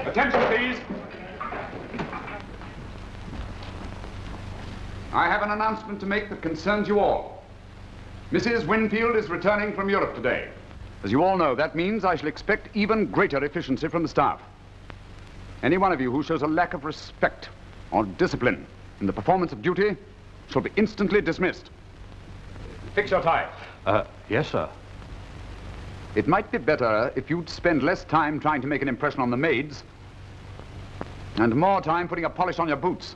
Attention, please. I have an announcement to make that concerns you all. Mrs. Winfield is returning from Europe today. As you all know, that means I shall expect even greater efficiency from the staff. Any one of you who shows a lack of respect or discipline in the performance of duty shall be instantly dismissed. Fix your tie. Yes, sir. It might be better if you'd spend less time trying to make an impression on the maids and more time putting a polish on your boots.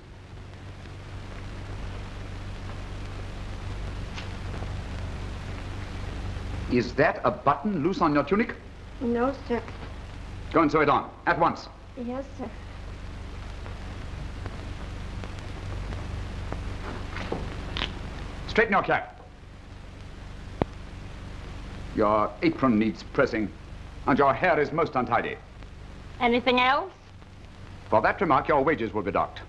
Is that a button loose on your tunic? No, sir. Go and sew it on, at once. Yes, sir. Straighten your cap. Your apron needs pressing, and your hair is most untidy. Anything else? For that remark, your wages will be docked.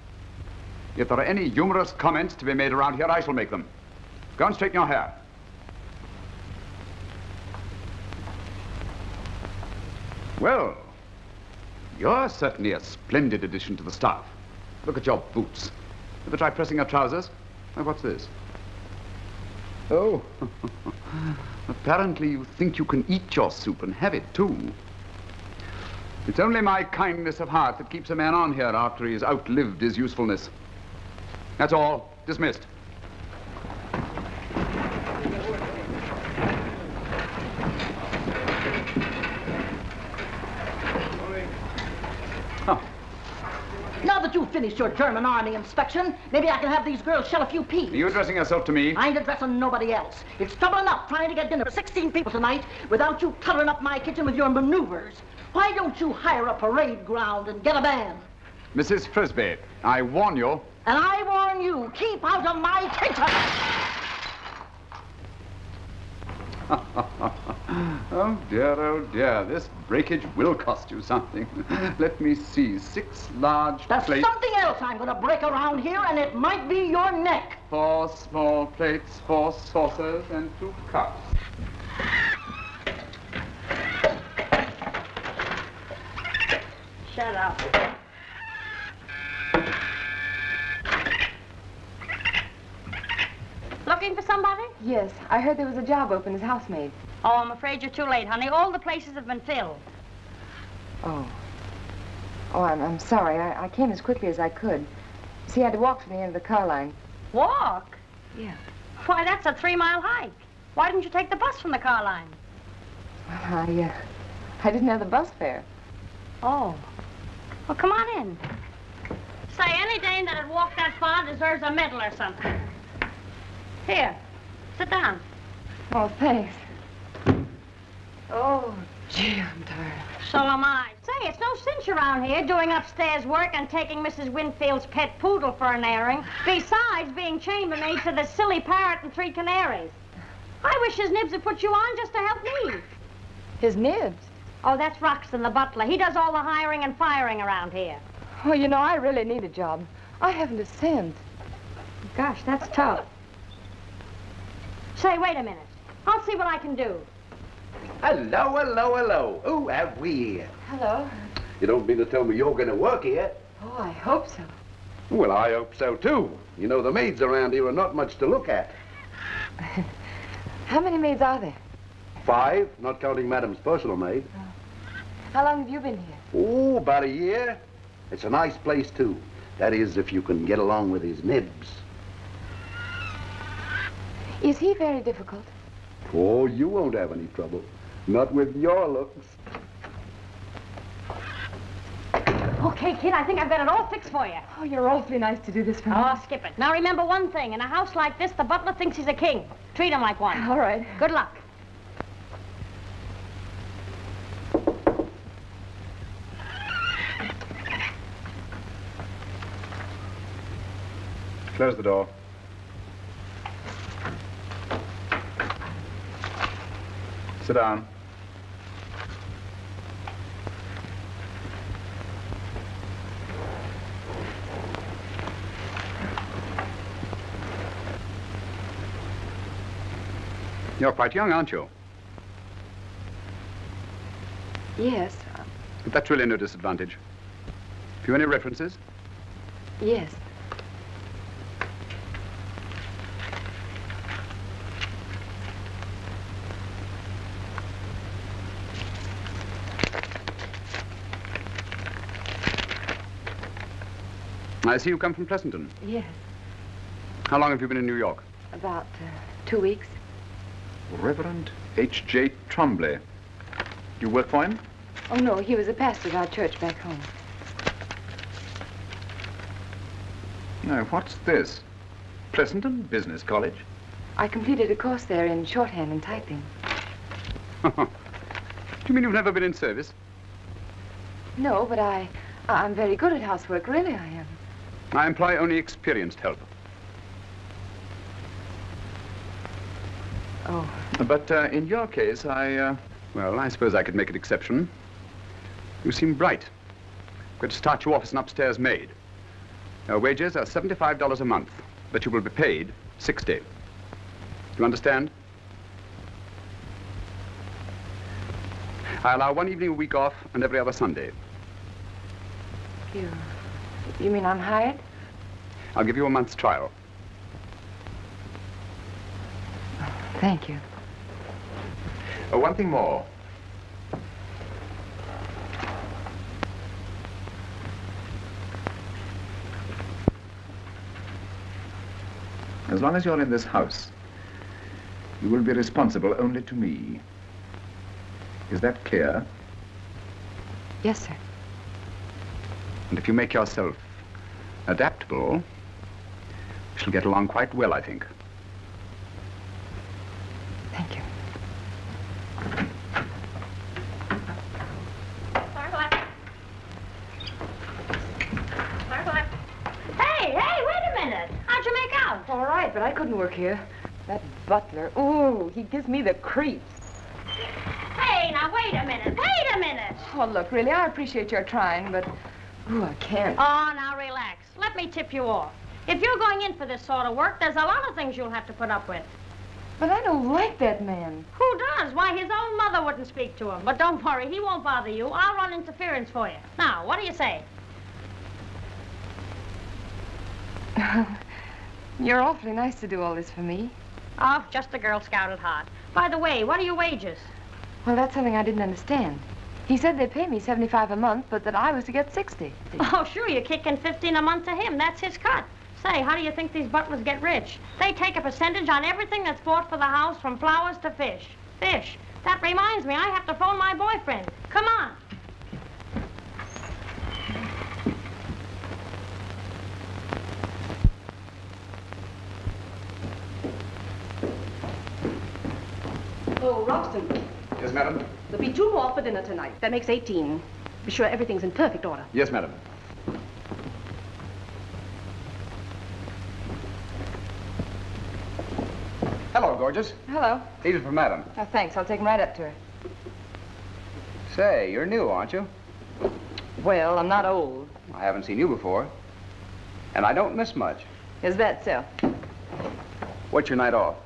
If there are any humorous comments to be made around here, I shall make them. Go and straighten your hair. Well, you're certainly a splendid addition to the staff. Look at your boots. Ever try pressing your trousers? Oh, what's this? Oh, apparently you think you can eat your soup and have it too. It's only my kindness of heart that keeps a man on here after he's outlived his usefulness. That's all. Dismissed. Now that you've finished your German army inspection, maybe I can have these girls shell a few peas. Are you addressing yourself to me? I ain't addressing nobody else. It's trouble enough trying to get dinner for 16 people tonight without you cluttering up my kitchen with your maneuvers. Why don't you hire a parade ground and get a band? Mrs. Frisbee, I warn you. And I warn you, keep out of my kitchen! Oh dear, this breakage will cost you something. Let me see, 6 large There's plates. something else I'm gonna break around here, and it might be your neck. 4 small plates, 4 saucers, and 2 cups. Shut up. Looking for somebody? Yes, I heard there was a job open as housemaid. Oh, I'm afraid you're too late, honey. All the places have been filled. Oh. Oh, I'm sorry. I came as quickly as I could. See, I had to walk from the end of the car line. Walk? Yeah. Why, that's a 3-mile hike. Why didn't you take the bus from the car line? Well, I didn't have the bus fare. Oh. Well, come on in. Say, any dame that had walked that far deserves a medal or something. Here, sit down. Oh, thanks. Oh, gee, I'm tired. So am I. Say, it's no cinch around here doing upstairs work and taking Mrs. Winfield's pet poodle for an airing, besides being chambermaid to the silly parrot and 3 canaries. I wish his Nibs had put you on just to help me. His Nibs? Oh, that's Roxton, the butler. He does all the hiring and firing around here. Oh, you know, I really need a job. I haven't a cent. Gosh, that's tough. Say, wait a minute. I'll see what I can do. Hello. Who have we here? Hello. You don't mean to tell me you're going to work here? Oh, I hope so. Well, I hope so, too. You know, the maids around here are not much to look at. How many maids are there? 5, not counting Madam's personal maid. How long have you been here? Oh, about a year. It's a nice place, too. That is, if you can get along with his Nibs. Is he very difficult? Oh, you won't have any trouble. Not with your looks. Okay, kid, I think I've got it all fixed for you. Oh, you're awfully nice to do this for me. Oh, skip it. Now remember one thing. In a house like this, the butler thinks he's a king. Treat him like one. All right. Good luck. Close the door. Sit down. You're quite young, aren't you? Yes. But that's really no disadvantage. Have you any references? Yes. I see you come from Pleasanton. Yes. How long have you been in New York? About 2 weeks. Reverend H.J. Trombley. You work for him? Oh, no, he was a pastor of our church back home. No, what's this? Pleasanton Business College? I completed a course there in shorthand and typing. Do you mean you've never been in service? No, but I'm very good at housework, really I am. I employ only experienced help. Oh. But in your case, well, I suppose I could make an exception. You seem bright. I'm going to start you off as an upstairs maid. Your wages are $75 a month, but you will be paid $60. Do you understand? I allow one evening a week off and every other Sunday. You mean I'm hired? I'll give you a month's trial. Thank you. Oh, one thing more. As long as you're in this house, you will be responsible only to me. Is that clear? Yes, sir. And if you make yourself adaptable, we shall get along quite well, I think. Thank you. Hey, wait a minute. How'd you make out? All right, but I couldn't work here. That butler, ooh, he gives me the creeps. Hey, now wait a minute. Wait a minute. Oh, look, really, I appreciate your trying, but, ooh, I can't. Oh, now relax. Let me tip you off. If you're going in for this sort of work, there's a lot of things you'll have to put up with. But I don't like that man. Who does? Why, his own mother wouldn't speak to him. But don't worry, he won't bother you. I'll run interference for you. Now, what do you say? You're awfully nice to do all this for me. Oh, just a Girl Scout at heart. By the way, what are your wages? Well, that's something I didn't understand. He said they'd pay me $75 a month, but that I was to get $60. Oh, sure, you're kicking $15 a month to him. That's his cut. Say, how do you think these butlers get rich? They take a percentage on everything that's bought for the house, from flowers to fish. Fish. That reminds me, I have to phone my boyfriend. Come on. Oh, Roxton, Yes, madam? there'll be 2 more for dinner tonight. That makes 18. Be sure everything's in perfect order. Yes, madam. Hello, gorgeous. Hello. These are for madam. Oh, thanks. I'll take him right up to her. Say, you're new, aren't you? Well, I'm not old. I haven't seen you before. And I don't miss much. Is that so? What's your night off?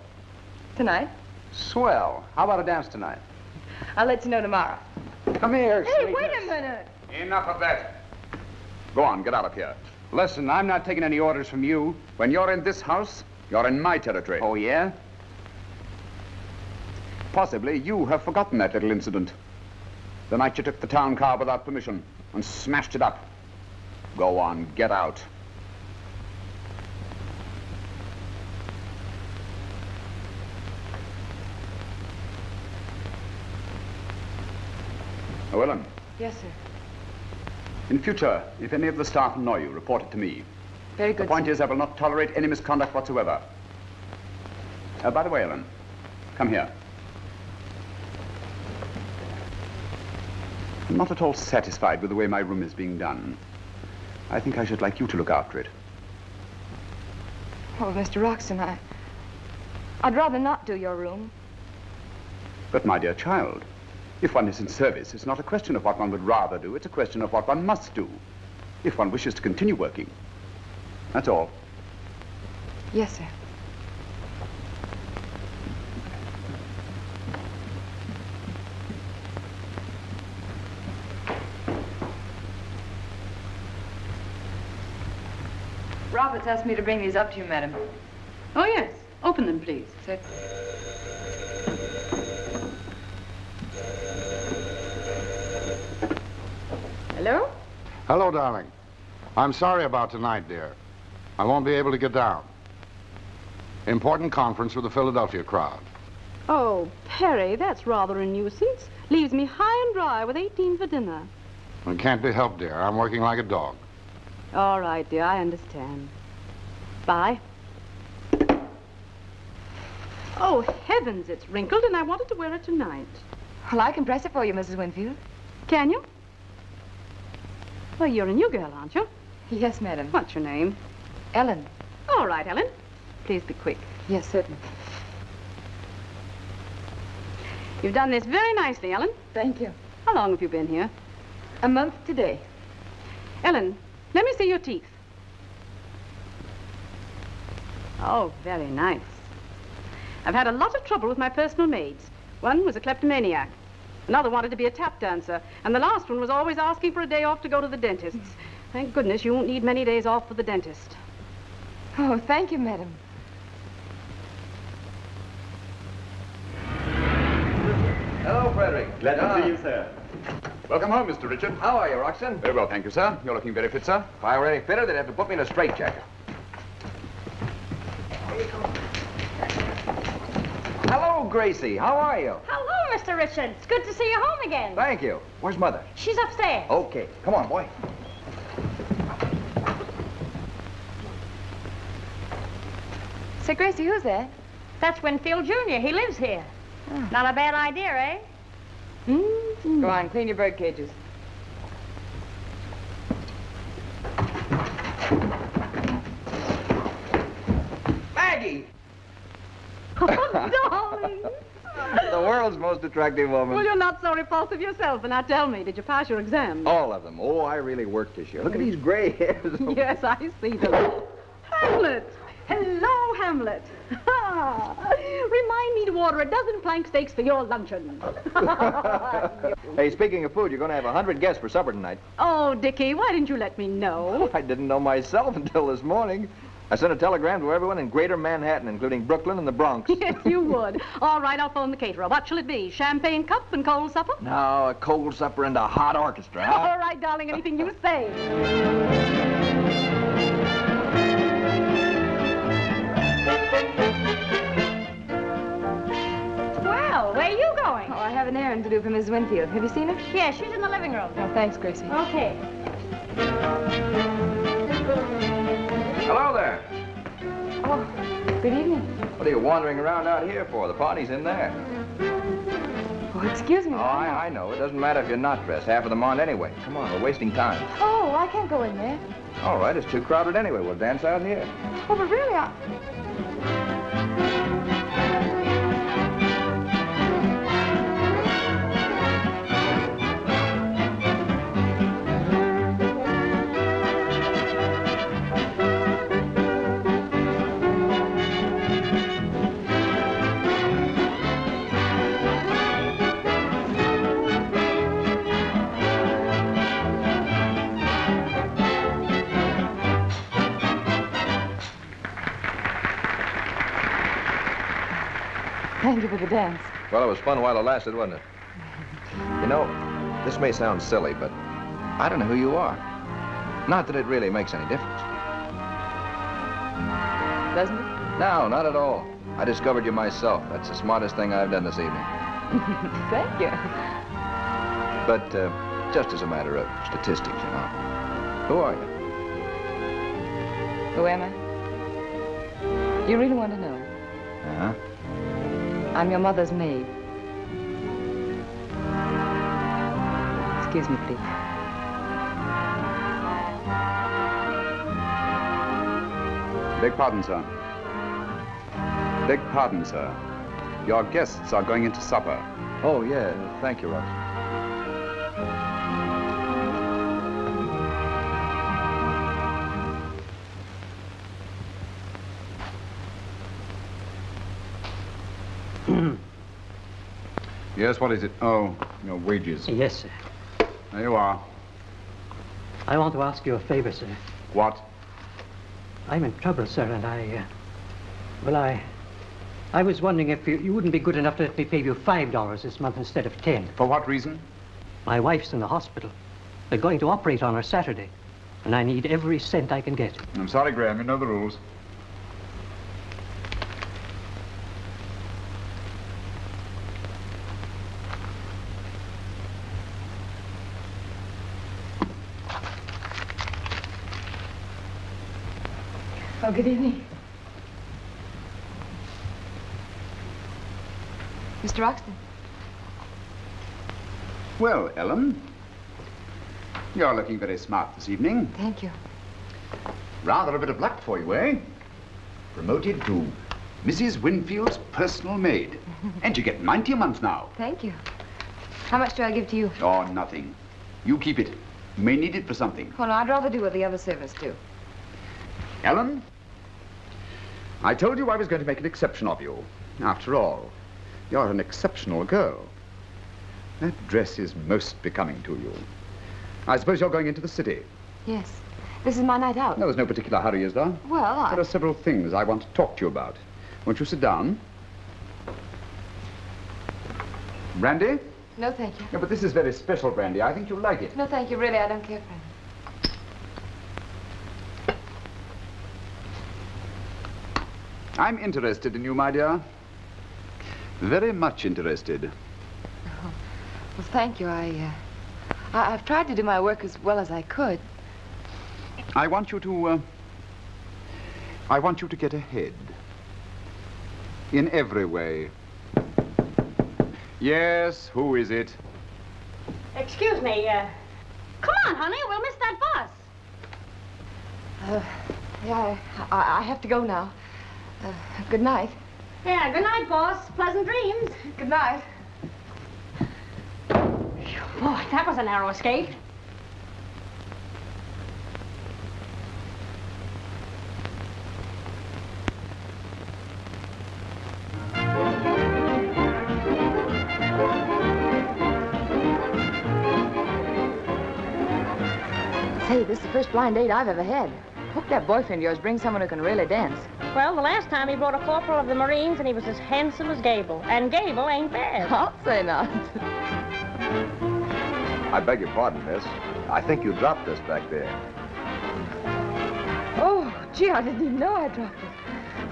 Tonight? Swell. How about a dance tonight? I'll let you know tomorrow. Come here, Hey, sweetness. wait a minute. Enough of that. Go on, get out of here. Listen, I'm not taking any orders from you. When you're in this house, you're in my territory. Oh, yeah? Possibly you have forgotten that little incident. The night you took the town car without permission and smashed it up. Go on, get out. Oh, Ellen. Yes, sir. In future, if any of the staff annoy you, report it to me. Very The good, point sir. is, I will not tolerate any misconduct whatsoever. By the way, Ellen, come here. I'm not at all satisfied with the way my room is being done. I think I should like you to look after it. Oh, Mr. Roxton, I'd rather not do your room. But, my dear child, if one is in service, it's not a question of what one would rather do, it's a question of what one must do, if one wishes to continue working. That's all. Yes, sir. Roberts asked me to bring these up to you, madam. Oh, yes. Open them, please. Sir. Hello? Hello, darling. I'm sorry about tonight, dear. I won't be able to get down. Important conference with the Philadelphia crowd. Oh, Perry, that's rather a nuisance. Leaves me high and dry with 18 for dinner. It can't be helped, dear. I'm working like a dog. All right, dear, I understand. Bye. Oh, heavens, it's wrinkled, and I wanted to wear it tonight. Well, I can press it for you, Mrs. Winfield. Can you? Well, you're a new girl, aren't you? Yes, madam. What's your name? Ellen. All right, Ellen. Please be quick. Yes, certainly. You've done this very nicely, Ellen. Thank you. How long have you been here? A month today. Ellen, let me see your teeth. Oh, very nice. I've had a lot of trouble with my personal maids. One was a kleptomaniac. Another wanted to be a tap dancer. And the last one was always asking for a day off to go to the dentist's. Thank goodness you won't need many days off for the dentist. Oh, thank you, madam. Hello, Frederick. Glad to see you, sir. Welcome home, Mr. Richard. How are you, Roxanne? Very well, thank you, sir. You're looking very fit, sir. If I were any fitter, they'd have to put me in a straitjacket. Hello, Gracie. How are you? Hello, Mr. Richard. It's good to see you home again. Thank you. Where's Mother? She's upstairs. Okay. Come on, boy. Sir Gracie, who's that? That's Winfield Jr. He lives here. Not a bad idea, eh? Go on, clean your bird cages. Maggie! Oh, darling. The world's most attractive woman. Well, you're not so repulsive yourself. And now tell me, did you pass your exam? All of them. Oh, I really worked this year. Look at these gray hairs. Yes, I see them. Hamlet! Hello, Hamlet. Remind me to order a dozen plank steaks for your luncheon. Hey, speaking of food, you're going to have 100 guests for supper tonight. Oh, Dickie, why didn't you let me know? I didn't know myself until this morning. I sent a telegram to everyone in Greater Manhattan, including Brooklyn and the Bronx. Yes, you would. All right, I'll phone the caterer. What shall it be? Champagne cup and cold supper? No, a cold supper and a hot orchestra, huh? All right, darling, anything you say. Well, where are you going? Oh, I have an errand to do for Mrs. Winfield. Have you seen her? Yeah, she's in the living room. Oh, thanks, Gracie. Okay. Hello there. Oh, good evening. What are you wandering around out here for? The party's in there. Oh, excuse me. Oh, I know. It doesn't matter if you're not dressed. Half of them aren't anyway. Come on, we're wasting time. Oh, I can't go in there. All right, it's too crowded anyway. We'll dance out here. Oh, but really, Thank you for the dance. Well, it was fun while it lasted, wasn't it? You know, this may sound silly, but I don't know who you are. Not that it really makes any difference. Doesn't it? No, not at all. I discovered you myself. That's the smartest thing I've done this evening. Thank you. But just as a matter of statistics, you know. Who are you? Who am I? You really want to know? Uh-huh. I'm your mother's maid. Excuse me, please. Beg pardon, sir. Beg pardon, sir. Your guests are going into supper. Oh, yeah. Thank you, Rox. Yes, what is it? Oh, your wages. Yes, sir. There you are. I want to ask you a favor, sir. What? I'm in trouble, sir, and I was wondering if you wouldn't be good enough to let me pay you $5 this month instead of 10. For what reason? My wife's in the hospital. They're going to operate on her Saturday, and I need every cent I can get. I'm sorry, Graham. You know the rules. Oh, good evening. Mr. Roxton. Well, Ellen, you're looking very smart this evening. Thank you. Rather a bit of luck for you, eh? Promoted to Mrs. Winfield's personal maid. And you get 90 a month now. Thank you. How much do I give to you? Oh, nothing. You keep it. You may need it for something. Oh, no, I'd rather do what the other servants do. Ellen, I told you I was going to make an exception of you. After all, you're an exceptional girl. That dress is most becoming to you. I suppose you're going into the city. Yes. This is my night out. No, there's no particular hurry, is there? Well, There are several things I want to talk to you about. Won't you sit down? Brandy? No, thank you. No, but this is very special brandy. I think you'll like it. No, thank you. Really, I don't care for it. I'm interested in you, my dear. Very much interested. Oh, well, thank you. I've tried to do my work as well as I could. I want you to get ahead. In every way. Yes, who is it? Excuse me, come on, honey, we'll miss that bus. Yeah, I have to go now. Good night. Yeah, good night, boss. Pleasant dreams. Good night. Boy, that was a narrow escape. Say, this is the first blind date I've ever had. Hope that boyfriend of yours brings someone who can really dance. Well, the last time he brought a corporal of the Marines, and he was as handsome as Gable. And Gable ain't bad. I'll say not. I beg your pardon, miss. I think you dropped this back there. Oh, gee, I didn't even know I dropped it.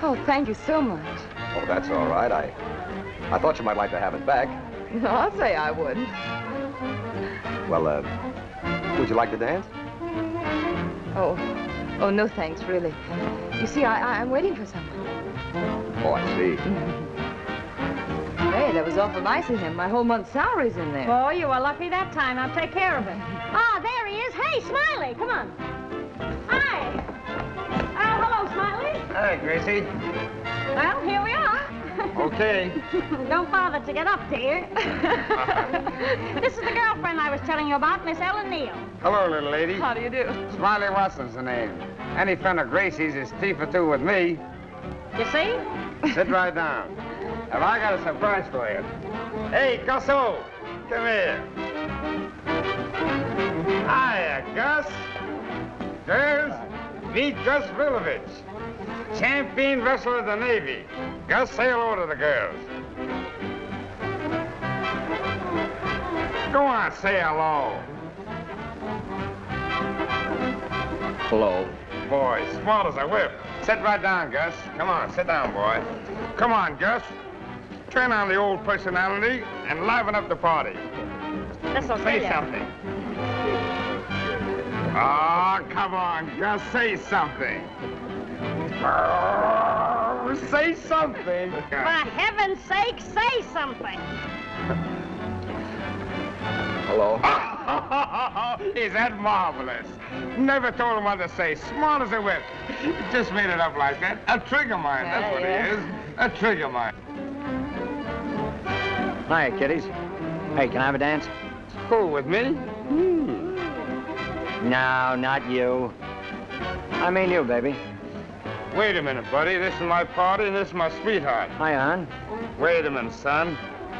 Oh, thank you so much. Oh, that's all right. I thought you might like to have it back. No, I'll say I wouldn't. Well, would you like to dance? Oh, no thanks, really. You see, I'm waiting for someone. Oh, I see. Hey, that was awful nice of him. My whole month's salary's in there. Oh, you were lucky that time. I'll take care of it. Ah, there he is. Hey, Smiley, come on. Hi. Hello, Smiley. Hi, Gracie. Well, here we are. Okay. Don't bother to get up, dear. This is the girlfriend I was telling you about, Miss Ellen Neal. Hello, little lady. How do you do? Smiley Watson's the name. Any friend of Gracie's is tea for two with me. You see? Sit right down. Have I got a surprise for you? Hey, Gusso, come here. Hiya, Gus. Girls, meet Gus Rilovich, champion wrestler of the Navy. Gus, say hello to the girls. Go on, say hello. Hello. Boy, smart as a whip. Sit right down, Gus. Come on, sit down, boy. Come on, Gus. Turn on the old personality and liven up the party. This'll Say kill you. something. Oh, come on, Gus, say something. Oh, say something. For heaven's sake, say something. Hello. Is that marvelous? Never told him what to say. Smart as a whip. Just made it up like that. A trigger mind, that's what he is. A trigger mind. Hi, kiddies. Hey, can I have a dance? Who, with me? No, not you. I mean you, baby. Wait a minute, buddy. This is my party and this is my sweetheart. Hi, hon. Wait a minute, son.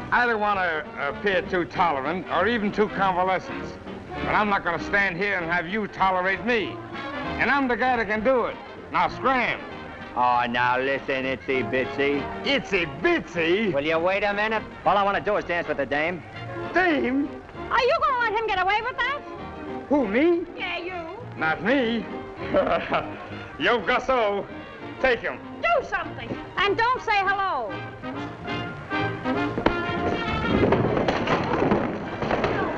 I don't want to appear too tolerant or even too convalescent. But I'm not going to stand here and have you tolerate me. And I'm the guy that can do it. Now scram. Oh, now listen, Itsy Bitsy. Itsy Bitsy? Will you wait a minute? All I want to do is dance with the dame. Dame? Are you going to let him get away with that? Who, me? Yeah, you. Not me. Yo, Gusso. Take him. Do something. And don't say hello.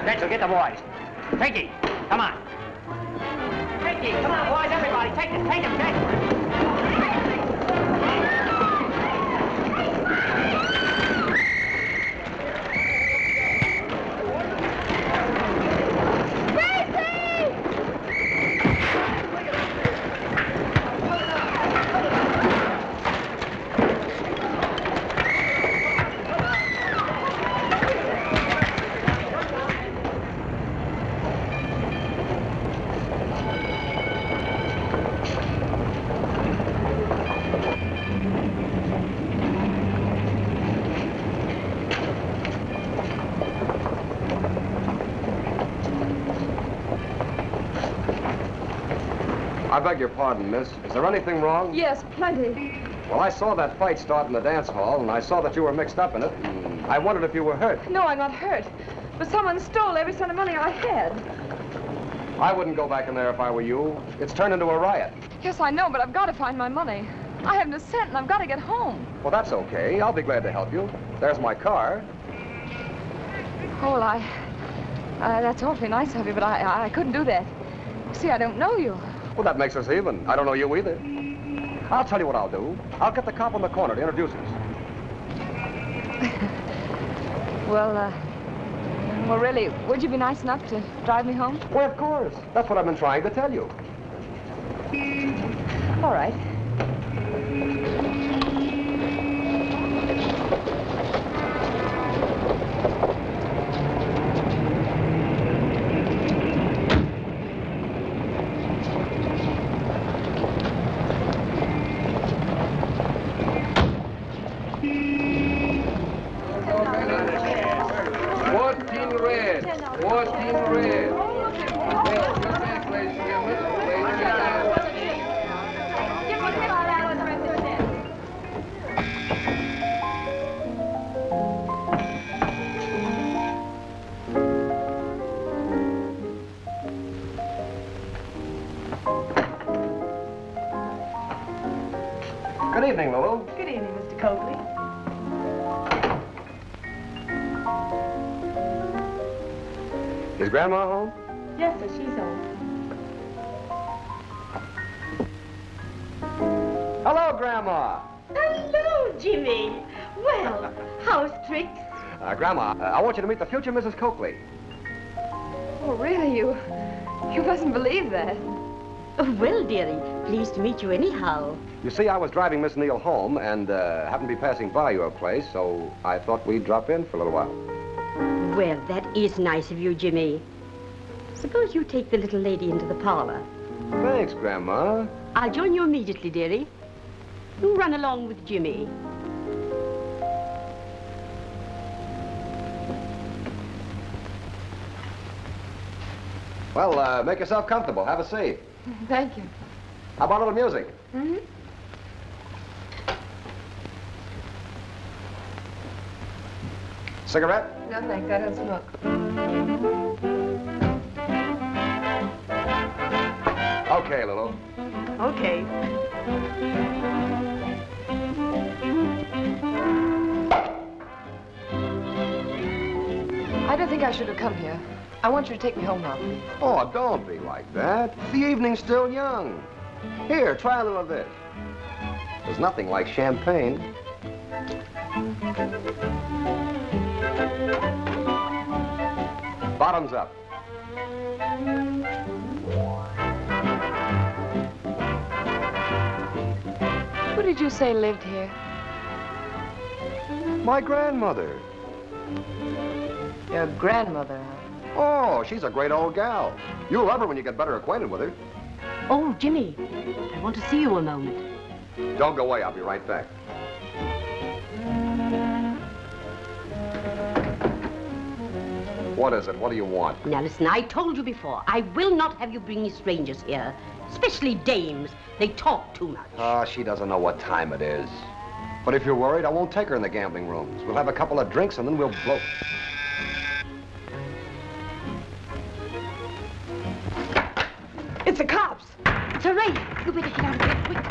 Rachel, get the boys. Pinky, come on. Pinky, come on, boys, everybody. Take him, take him, take him. I beg your pardon, miss. Is there anything wrong? Yes, plenty. Well, I saw that fight start in the dance hall, and I saw that you were mixed up in it, and I wondered if you were hurt. No, I'm not hurt. But someone stole every cent of money I had. I wouldn't go back in there if I were you. It's turned into a riot. Yes, I know, but I've got to find my money. I haven't a cent, and I've got to get home. Well, that's okay. I'll be glad to help you. There's my car. Oh, well, that's awfully nice of you, but I couldn't do that. See, I don't know you. Well, that makes us even. I don't know you either. I'll tell you what I'll do. I'll get the cop on the corner to introduce us. Well, really, would you be nice enough to drive me home? Well, of course. That's what I've been trying to tell you. All right. Good evening, Lulu. Good evening, Mr. Copley. Is Grandma home? Yes, sir, she's home. Hello, Grandma. Hello, Jimmy. Well, how's tricks? Grandma, I want you to meet the future Mrs. Coakley. Oh, really? You mustn't believe that. Oh, well, dearie, pleased to meet you anyhow. You see, I was driving Miss Neal home and happened to be passing by your place, so I thought we'd drop in for a little while. Well, that is nice of you, Jimmy. Suppose you take the little lady into the parlor. Thanks, Grandma. I'll join you immediately, dearie. You run along with Jimmy. Well, make yourself comfortable. Have a seat. Thank you. How about a little music? Mm-hmm. Cigarette? No, thanks. I don't smoke. Okay, Lulu. Okay. I don't think I should have come here. I want you to take me home now, please. Oh, don't be like that. The evening's still young. Here, try a little of this. There's nothing like champagne. Bottoms up. Who did you say lived here? My grandmother. Your grandmother. Oh, she's a great old gal. You'll love her when you get better acquainted with her. Oh, Jimmy, I want to see you a moment. Don't go away. I'll be right back. What is it? What do you want? Now listen, I told you before, I will not have you bringing strangers here. Especially dames. They talk too much. Oh, she doesn't know what time it is. But if you're worried, I won't take her in the gambling rooms. We'll have a couple of drinks and then we'll blow. It's the cops. It's a raid. You better get out of here quick.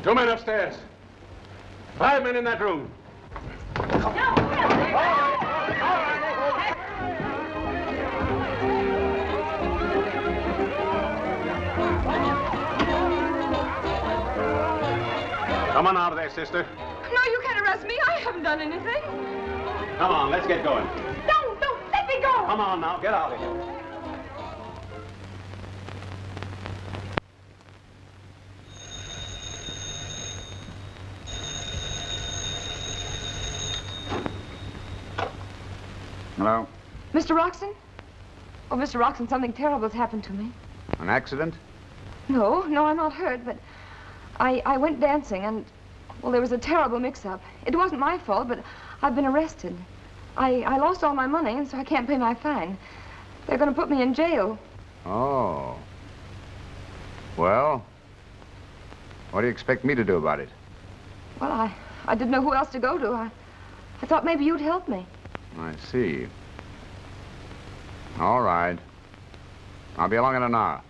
Two men upstairs. 5 men in that room. Come on out of there, sister. No, you can't arrest me. I haven't done anything. Come on, let's get going. Don't let me go. Come on now, get out of here. Hello? Mr. Roxton? Oh, Mr. Roxton, something terrible has happened to me. An accident? No, I'm not hurt, but I went dancing and, well, there was a terrible mix-up. It wasn't my fault, but I've been arrested. I lost all my money, and so I can't pay my fine. They're going to put me in jail. Oh. Well, what do you expect me to do about it? Well, I didn't know who else to go to. I thought maybe you'd help me. I see. All right. I'll be along in an hour.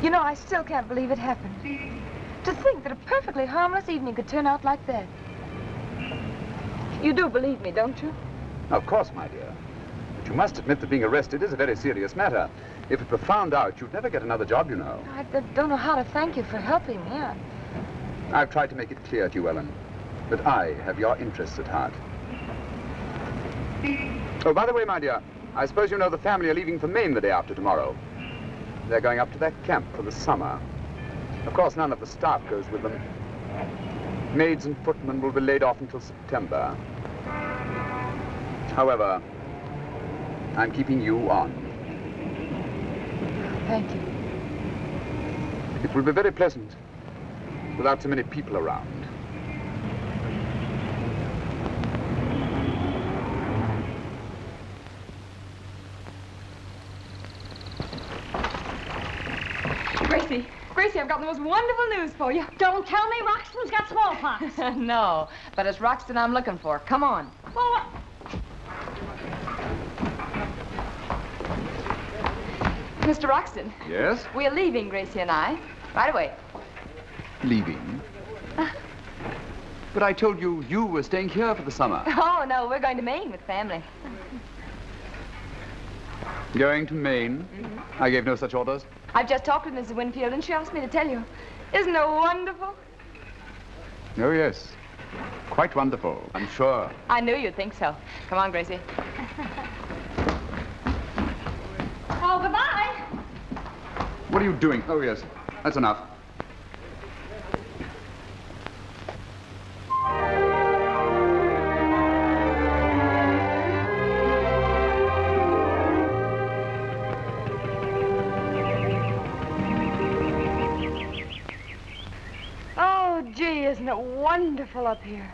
You know, I still can't believe it happened. To think that a perfectly harmless evening could turn out like that. You do believe me, don't you? Of course, my dear. But you must admit that being arrested is a very serious matter. If it were found out, you'd never get another job, you know. I don't know how to thank you for helping me. I've tried to make it clear to you, Ellen, that I have your interests at heart. Oh, by the way, my dear, I suppose you know the family are leaving for Maine the day after tomorrow. They're going up to their camp for the summer. Of course, none of the staff goes with them. Maids and footmen will be laid off until September. However, I'm keeping you on. Thank you. It will be very pleasant without so many people around. Gracie, I've got the most wonderful news for you. Don't tell me Roxton's got smallpox. No, but it's Roxton I'm looking for. Come on. Well, what? Mr. Roxton. Yes? We're leaving, Gracie and I. Right away. Leaving? But I told you you were staying here for the summer. Oh, no, we're going to Maine with family. Going to Maine? Mm-hmm. I gave no such orders. I've just talked with Mrs. Winfield, and she asked me to tell you. Isn't it wonderful? Oh, yes. Quite wonderful, I'm sure. I knew you'd think so. Come on, Gracie. Oh, goodbye. What are you doing? Oh, yes. That's enough. Gee, isn't it wonderful up here?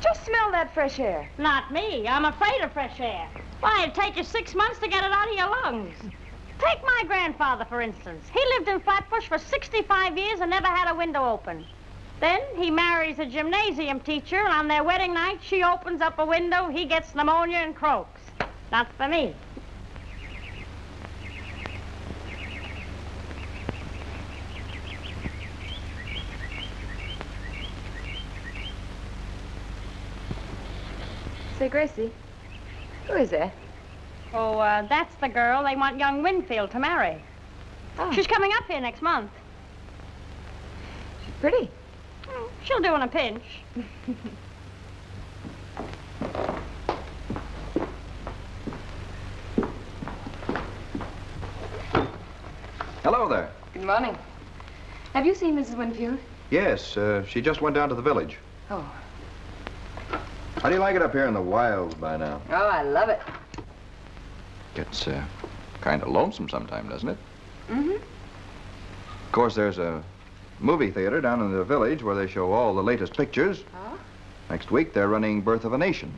Just smell that fresh air. Not me. I'm afraid of fresh air. Why, it'd take you 6 months to get it out of your lungs. Take my grandfather, for instance. He lived in Flatbush for 65 years and never had a window open. Then he marries a gymnasium teacher, and on their wedding night, she opens up a window, he gets pneumonia and croaks. Not for me. Say, Gracie, who is that? Oh, that's the girl they want young Winfield to marry. Oh. She's coming up here next month. She's pretty. Oh, she'll do in a pinch. Hello there. Good morning. Have you seen Mrs. Winfield? Yes, she just went down to the village. Oh. How do you like it up here in the wilds by now? Oh, I love it. It's Kind of lonesome sometime, doesn't it? Mm-hmm. Of course, there's a movie theater down in the village where they show all the latest pictures. Oh? Next week, they're running Birth of a Nation.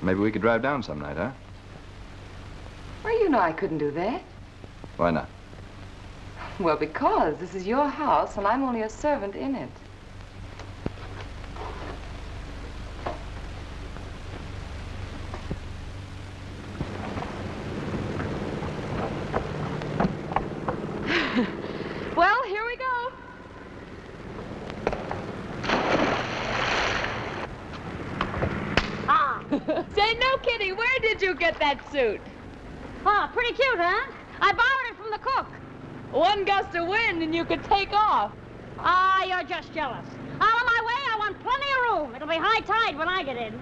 Maybe we could drive down some night, huh? Well, you know I couldn't do that. Why not? Well, because this is your house and I'm only a servant in it. Well, here we go. Ah. Say, no kidding, where did you get that suit? Oh, pretty cute, huh? I borrowed it from the cook. One gust of wind and you could take off. Ah, you're just jealous. Out of my way, I want plenty of room. It'll be high tide when I get in.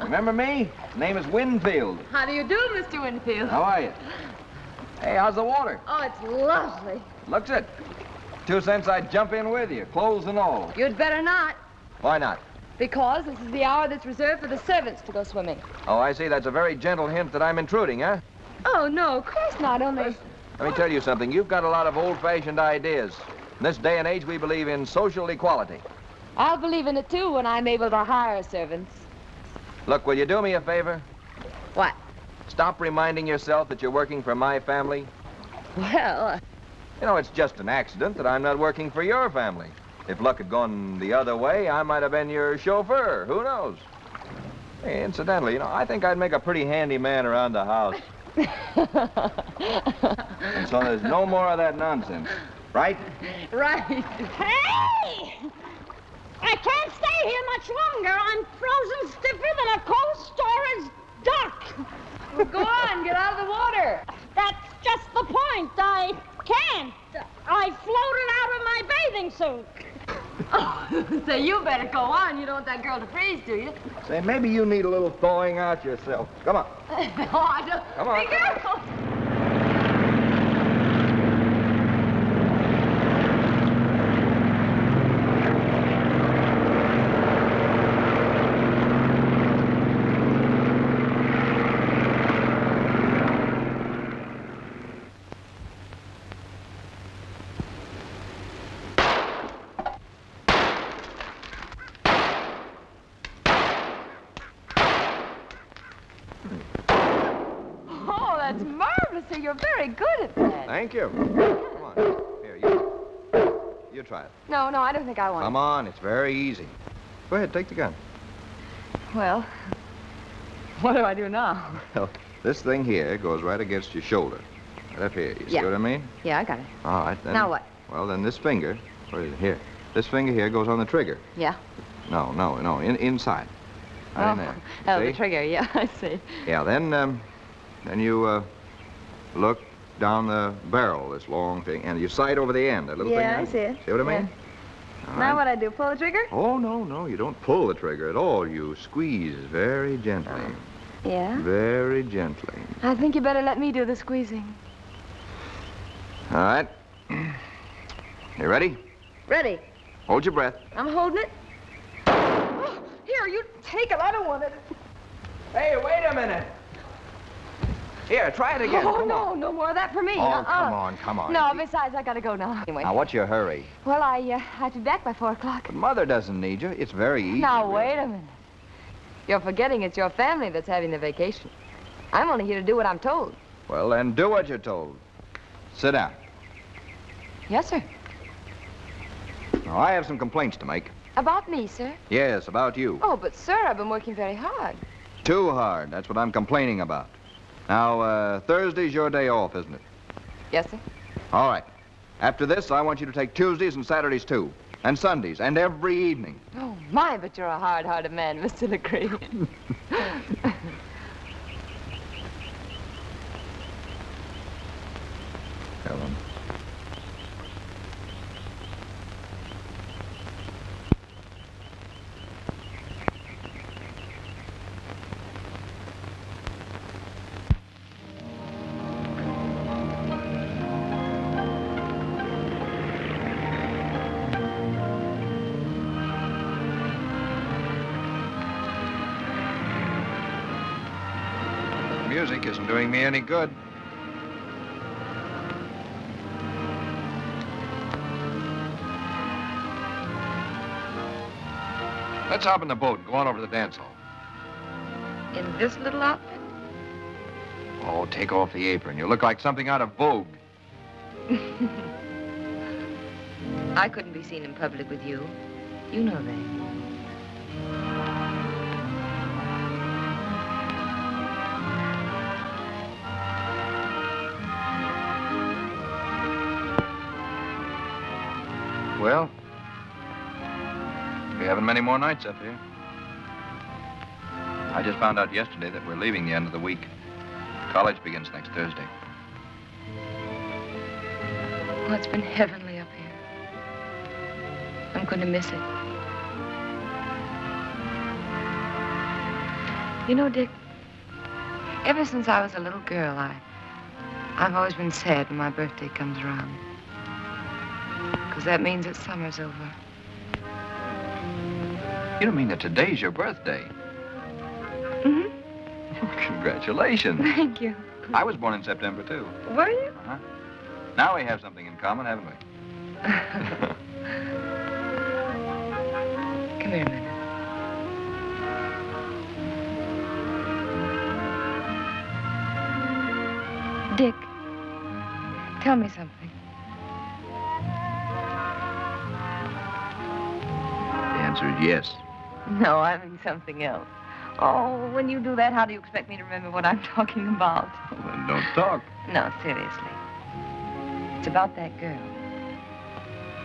Remember me? Name is Winfield. How do you do, Mr. Winfield? How are you? Hey, how's the water? Oh, it's lovely. Looks it. 2 cents I'd jump in with you, clothes and all. You'd better not, Why not? because this is the hour that's reserved for the servants to go swimming. Oh, I see. That's a very gentle hint that I'm intruding, huh? Oh, no, of course not, only... Let me tell you something. You've got a lot of old-fashioned ideas. In this day and age, we believe in social equality. I'll believe in it, too, when I'm able to hire servants. Look, will you do me a favor? What? Stop reminding yourself that you're working for my family. Well, You know, it's just an accident that I'm not working for your family. If luck had gone the other way, I might have been your chauffeur. Who knows? Hey, incidentally, you know, I think I'd make a pretty handy man around the house. And so there's no more of that nonsense, right? Right. Hey! I can't stay here much longer. I'm frozen stiffer than a cold storage duck. Well, go on, get out of the water. That's just the point. I can't. I floated out of my bathing suit. Oh, say, you better go on. You don't want that girl to freeze, do you? Say, maybe you need a little thawing out yourself. Come on. Oh, I don't. Come on. Be careful. Oh, that's marvelous. Say, you're very good at that. Thank you. Come on. Here, you try it. No, I don't think I want Come on, it's very easy. Go ahead, take the gun. it. Well, what do I do now? Well, this thing here goes right against your shoulder. Right up here. You see Yeah. what I mean? Yeah, I got it. All right, then. Now what? Well, then this finger, where is it? Here. This finger here goes on the trigger. Yeah. No, inside. Right in there. Oh, See? the trigger. Yeah, I see. Yeah, then you, look down the barrel, this long thing, and you sight over the end, that little thing. Yeah, I there. see it. See what I mean? All Now right. what I do? Pull the trigger? Oh, no, you don't pull the trigger at all. You squeeze very gently. Yeah. Very gently. I think you better let me do the squeezing. All right. You ready? Ready. Hold your breath. I'm holding it. Oh, here, you take it. I don't want it. Hey, wait a minute. Here, try it again. Oh, Come no, on. no more of that for me. Oh, come on. No, besides, I gotta go now. Anyway. Now, what's your hurry? Well, I'll be back by 4 o'clock. But Mother doesn't need you. It's very easy. Now, really. wait a minute. You're forgetting it's your family that's having the vacation. I'm only here to do what I'm told. Well, then do what you're told. Sit down. Yes, sir. Now, I have some complaints to make. About me, sir? Yes, about you. Oh, but, sir, I've been working very hard. Too hard. That's what I'm complaining about. Now, Thursday's your day off, isn't it? Yes, sir. All right. After this, I want you to take Tuesdays and Saturdays, too. And Sundays, and every evening. Oh, my, but you're a hard-hearted man, Mr. Legree. Helen. Music isn't doing me any good. Let's hop in the boat and go on over to the dance hall. In this little outfit? Oh, take off the apron. You look like something out of Vogue. I couldn't be seen in public with you. You know that. Well, we haven't many more nights up here. I just found out yesterday that we're leaving the end of the week. College begins next Thursday. Well, it's been heavenly up here. I'm going to miss it. You know, Dick, ever since I was a little girl, I've always been sad when my birthday comes around. Because that means that summer's over. You don't mean that today's your birthday? Mm-hmm. Congratulations. Thank you. I was born in September, too. Were you? Uh-huh. Now we have something in common, haven't we? Come here a minute. Dick, tell me something. The answer is yes. No, I mean something else. Oh, when you do that, how do you expect me to remember what I'm talking about? Well, then don't talk. No, seriously. It's about that girl.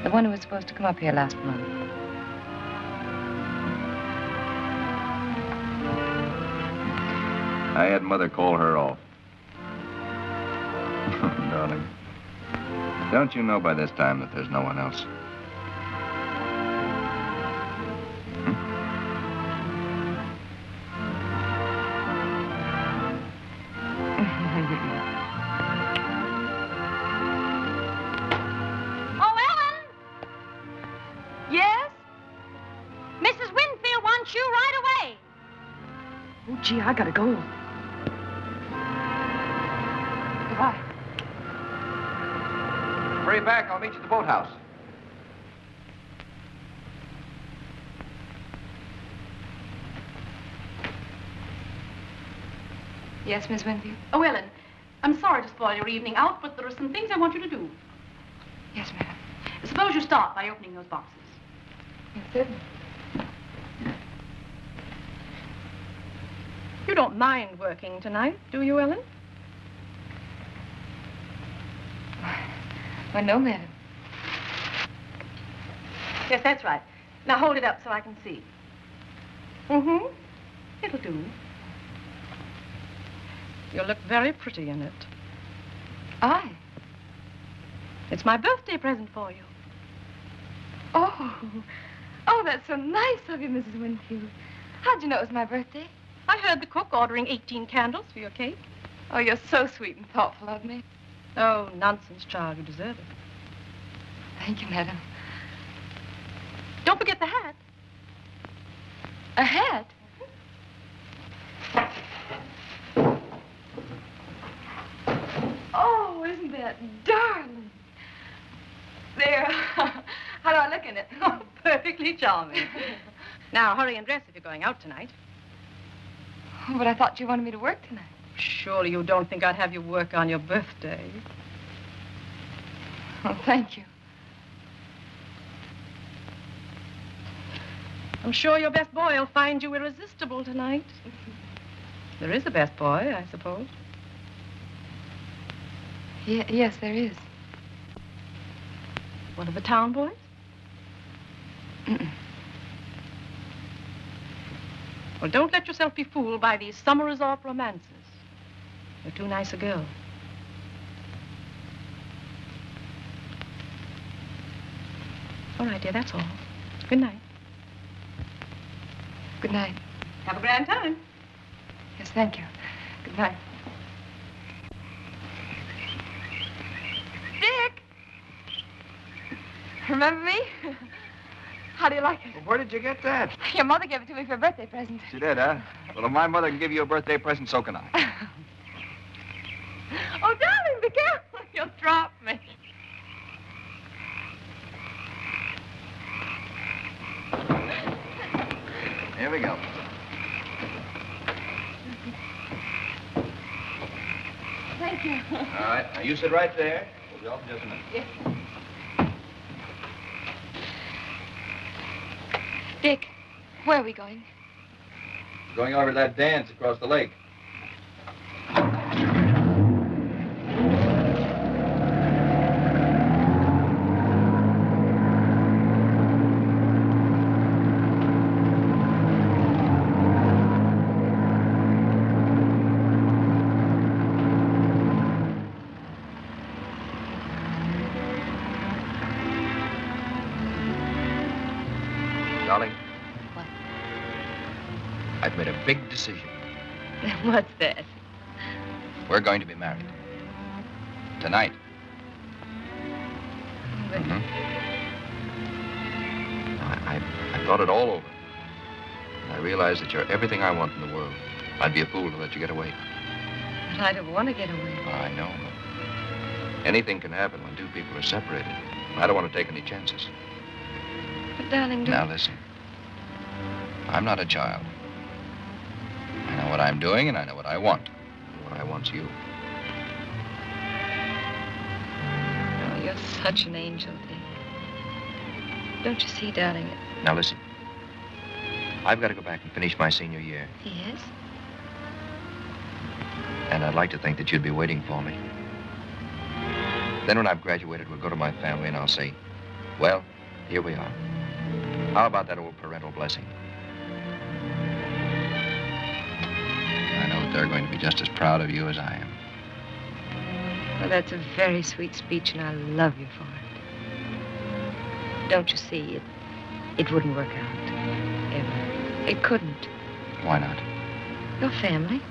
The one who was supposed to come up here last month. I had Mother call her off. Darling, don't you know by this time that there's no one else? Oh, Ellen! Yes? Mrs. Winfield wants you right away. Oh, gee, I gotta go. Goodbye. Hurry back. I'll meet you at the boathouse. Yes, Miss Winfield? Oh, Ellen, I'm sorry to spoil your evening out, but there are some things I want you to do. Yes, ma'am. Suppose you start by opening those boxes. Yes, certainly. You don't mind working tonight, do you, Ellen? Why, no, madam. Yes, that's right. Now hold it up so I can see. Mm-hmm. It'll do. You'll look very pretty in it. I? It's my birthday present for you. Oh. Oh, that's so nice of you, Mrs. Winfield. How'd you know it was my birthday? I heard the cook ordering 18 candles for your cake. Oh, you're so sweet and thoughtful of me. Oh, nonsense, child. You deserve it. Thank you, madam. Don't forget the hat. A hat? Oh, isn't that darling? There. How do I look in it? Oh, perfectly charming. Now, hurry and dress if you're going out tonight. Oh, but I thought you wanted me to work tonight. Surely you don't think I'd have you work on your birthday. Oh, thank you. I'm sure your best boy will find you irresistible tonight. There is a best boy, I suppose. Yes, there is. One of the town boys? Well, don't let yourself be fooled by these summer resort romances. You're too nice a girl. All right, dear, that's all. Good night. Good night. Have a grand time. Yes, thank you. Good night. Dick! Remember me? How do you like it? Well, where did you get that? Your mother gave it to me for a birthday present. She did, huh? Well, if my mother can give you a birthday present, so can I. Oh, darling, be careful. You'll drop me. Here we go. Thank you. All right, now you sit right there. We'll be off in just a minute. Yes. Dick, where are we going? Going over to that dance across the lake. Darling. What? I've made a big decision. What's that? We're going to be married. Tonight. Mm-hmm. I thought it all over. And I realized that you're everything I want in the world. I'd be a fool to let you get away. But I don't want to get away. Oh, I know, but anything can happen when two people are separated. I don't want to take any chances. But, darling, don't... Now, listen. I'm not a child. I know what I'm doing, and I know what I want. And what I want's you. Oh, you're such an angel, Dick. Don't you see, darling? Now, listen. I've got to go back and finish my senior year. Yes? And I'd like to think that you'd be waiting for me. Then when I've graduated, we'll go to my family and I'll say, well, here we are. How about that old parental blessing? I know that they're going to be just as proud of you as I am. Well, that's a very sweet speech, and I love you for it. Don't you see, it wouldn't work out. Ever. It couldn't. Why not? Your family.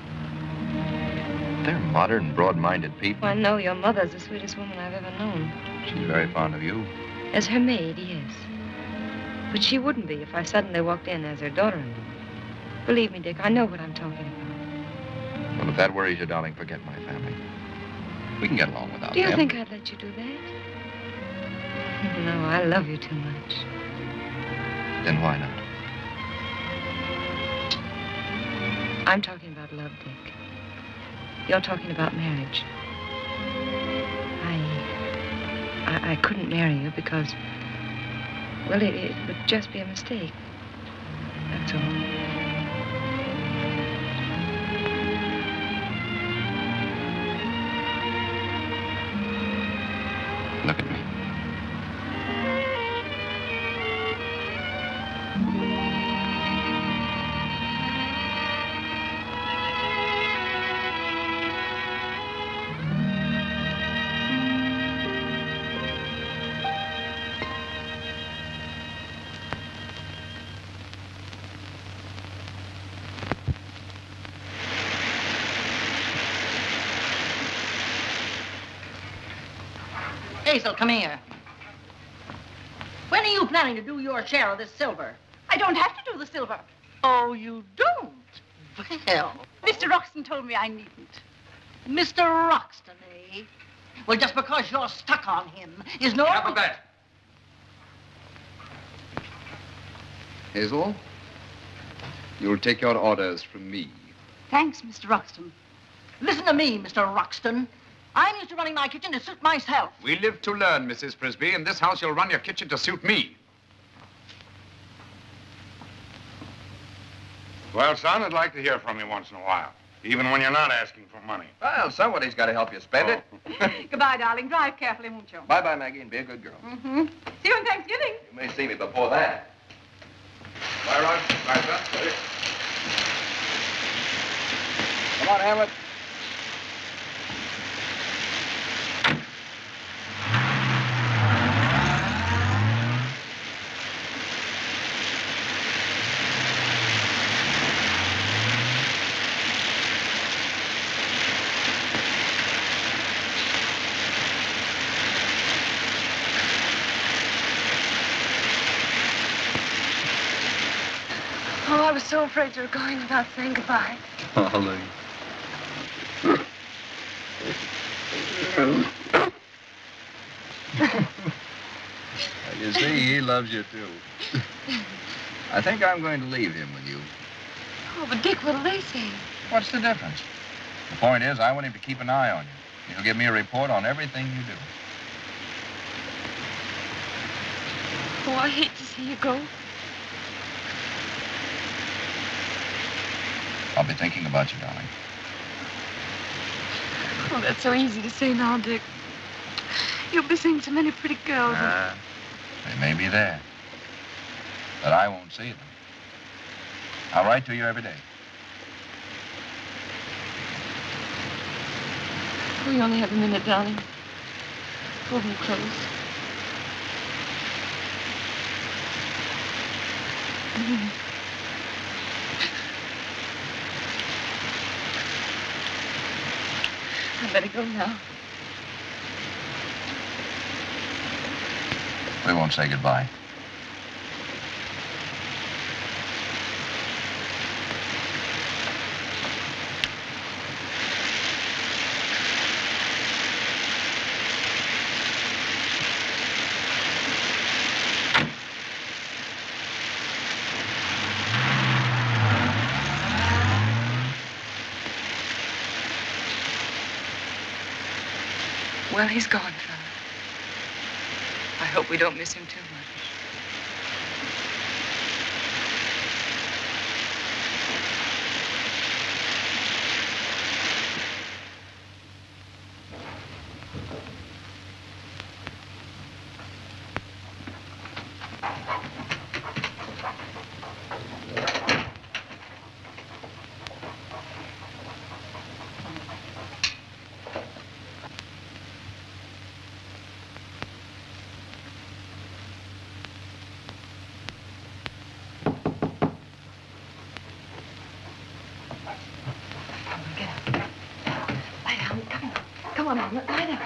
They're modern, broad-minded people. Well, I know your mother's the sweetest woman I've ever known. She's very fond of you. As her maid, yes. But she wouldn't be if I suddenly walked in as her daughter-in-law. Believe me, Dick, I know what I'm talking about. Well, if that worries you, darling, forget my family. We can get along without them. Do you think I'd let you do that? No, I love you too much. Then why not? I'm talking about love, Dick. You're talking about marriage. I couldn't marry you because, well, it would just be a mistake. That's all. Look at me. Hazel, come here. When are you planning to do your share of this silver? I don't have to do the silver. Oh, you don't? Well, Mr. Roxton told me I needn't. Mr. Roxton, eh? Well, just because you're stuck on him is no... Enough of that. Hazel, you'll take your orders from me. Thanks, Mr. Roxton. Listen to me, Mr. Roxton. I'm used to running my kitchen to suit myself. We live to learn, Mrs. Frisbee. In this house, you'll run your kitchen to suit me. Well, son, I'd like to hear from you once in a while, even when you're not asking for money. Well, somebody's got to help you spend it. Goodbye, darling. Drive carefully, won't you? Bye-bye, Maggie, and be a good girl. Mm-hmm. See you on Thanksgiving. You may see me before that. Bye, Rod. Bye, sir. Ready. Come on, Hamlet. Oh, I was so afraid you were going without saying goodbye. Holly. You see, he loves you, too. I think I'm going to leave him with you. Oh, but Dick, what'll they say? What's the difference? The point is, I want him to keep an eye on you. He'll give me a report on everything you do. Oh, I hate to see you go. I'll be thinking about you, darling. Oh, that's so easy to say now, Dick. You'll be seeing so many pretty girls. They may be there, but I won't see them. I'll write to you every day. We only have a minute, darling. Hold me close. I better go now. We won't say goodbye. Well, he's gone, fella. I hope we don't miss him too much. Come on, Hamlet, lie down.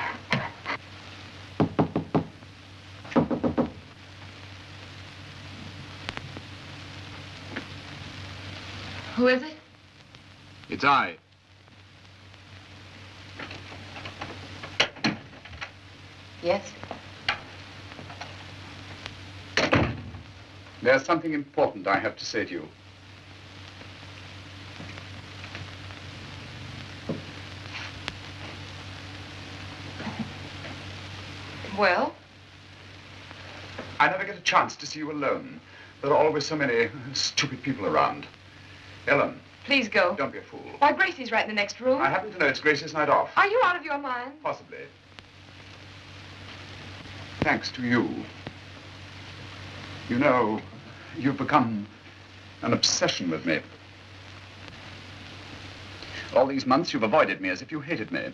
Who is it? It's I. Yes? There's something important I have to say to you. Well? I never get a chance to see you alone. There are always so many stupid people around. Ellen. Please go. Don't be a fool. Why, Gracie's right in the next room. I happen to know it's Gracie's night off. Are you out of your mind? Possibly. Thanks to you. You know, you've become an obsession with me. All these months you've avoided me as if you hated me.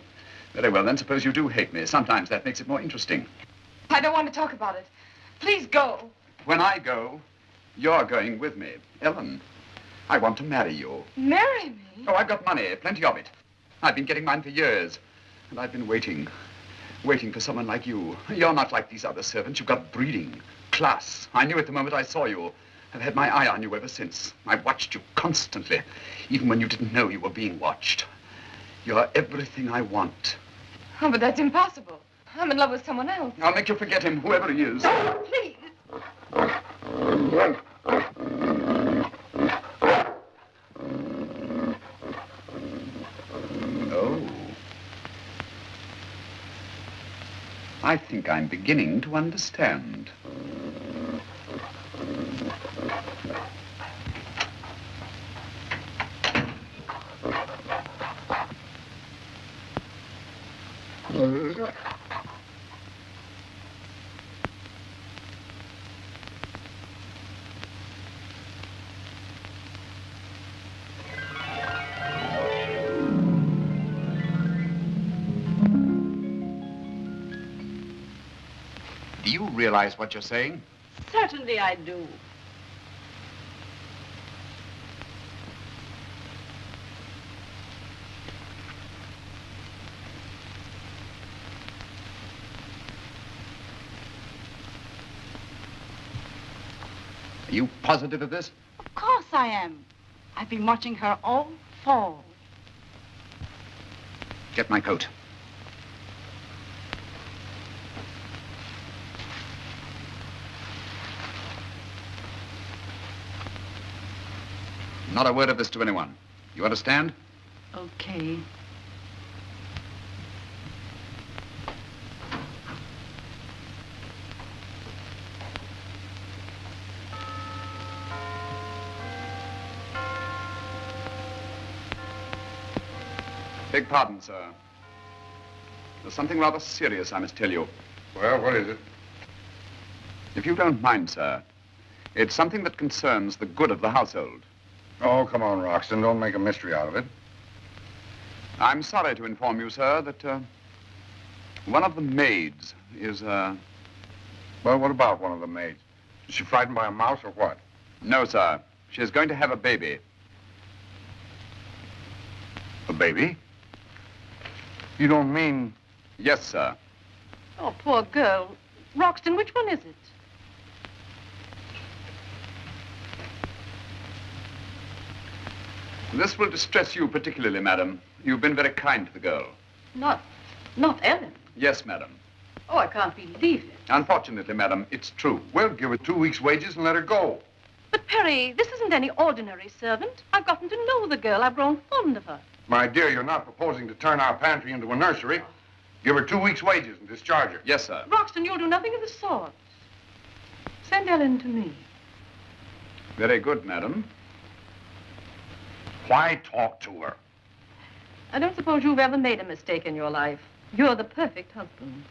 Very well, then suppose you do hate me. Sometimes that makes it more interesting. I don't want to talk about it. Please go. When I go, you're going with me. Ellen, I want to marry you. Marry me? Oh, I've got money, plenty of it. I've been getting mine for years. And I've been waiting for someone like you. You're not like these other servants. You've got breeding, class. I knew it the moment I saw you. I've had my eye on you ever since. I've watched you constantly, even when you didn't know you were being watched. You're everything I want. Oh, but that's impossible. I'm in love with someone else. I'll make you forget him, whoever he is. Oh, please. Oh. I think I'm beginning to understand. realize what you're saying? Certainly I do. Are you positive of this? Of course I am. I've been watching her all fall. Get my coat. Not a word of this to anyone. You understand? Okay. Beg pardon, sir. There's something rather serious I must tell you. Well, what is it? If you don't mind, sir, it's something that concerns the good of the household. Oh, come on, Roxton. Don't make a mystery out of it. I'm sorry to inform you, sir, that one of the maids is, Well, what about one of the maids? Is she frightened by a mouse or what? No, sir. She is going to have a baby. A baby? You don't mean... Yes, sir. Oh, poor girl. Roxton, which one is it? This will distress you particularly, madam. You've been very kind to the girl. Not Ellen. Yes, madam. Oh, I can't believe it. Unfortunately, madam, it's true. Well, give her 2 weeks' wages and let her go. But, Perry, this isn't any ordinary servant. I've gotten to know the girl. I've grown fond of her. My dear, you're not proposing to turn our pantry into a nursery. Give her 2 weeks' wages and discharge her. Yes, sir. Roxton, you'll do nothing of the sort. Send Ellen to me. Very good, madam. Why talk to her? I don't suppose you've ever made a mistake in your life. You're the perfect husband.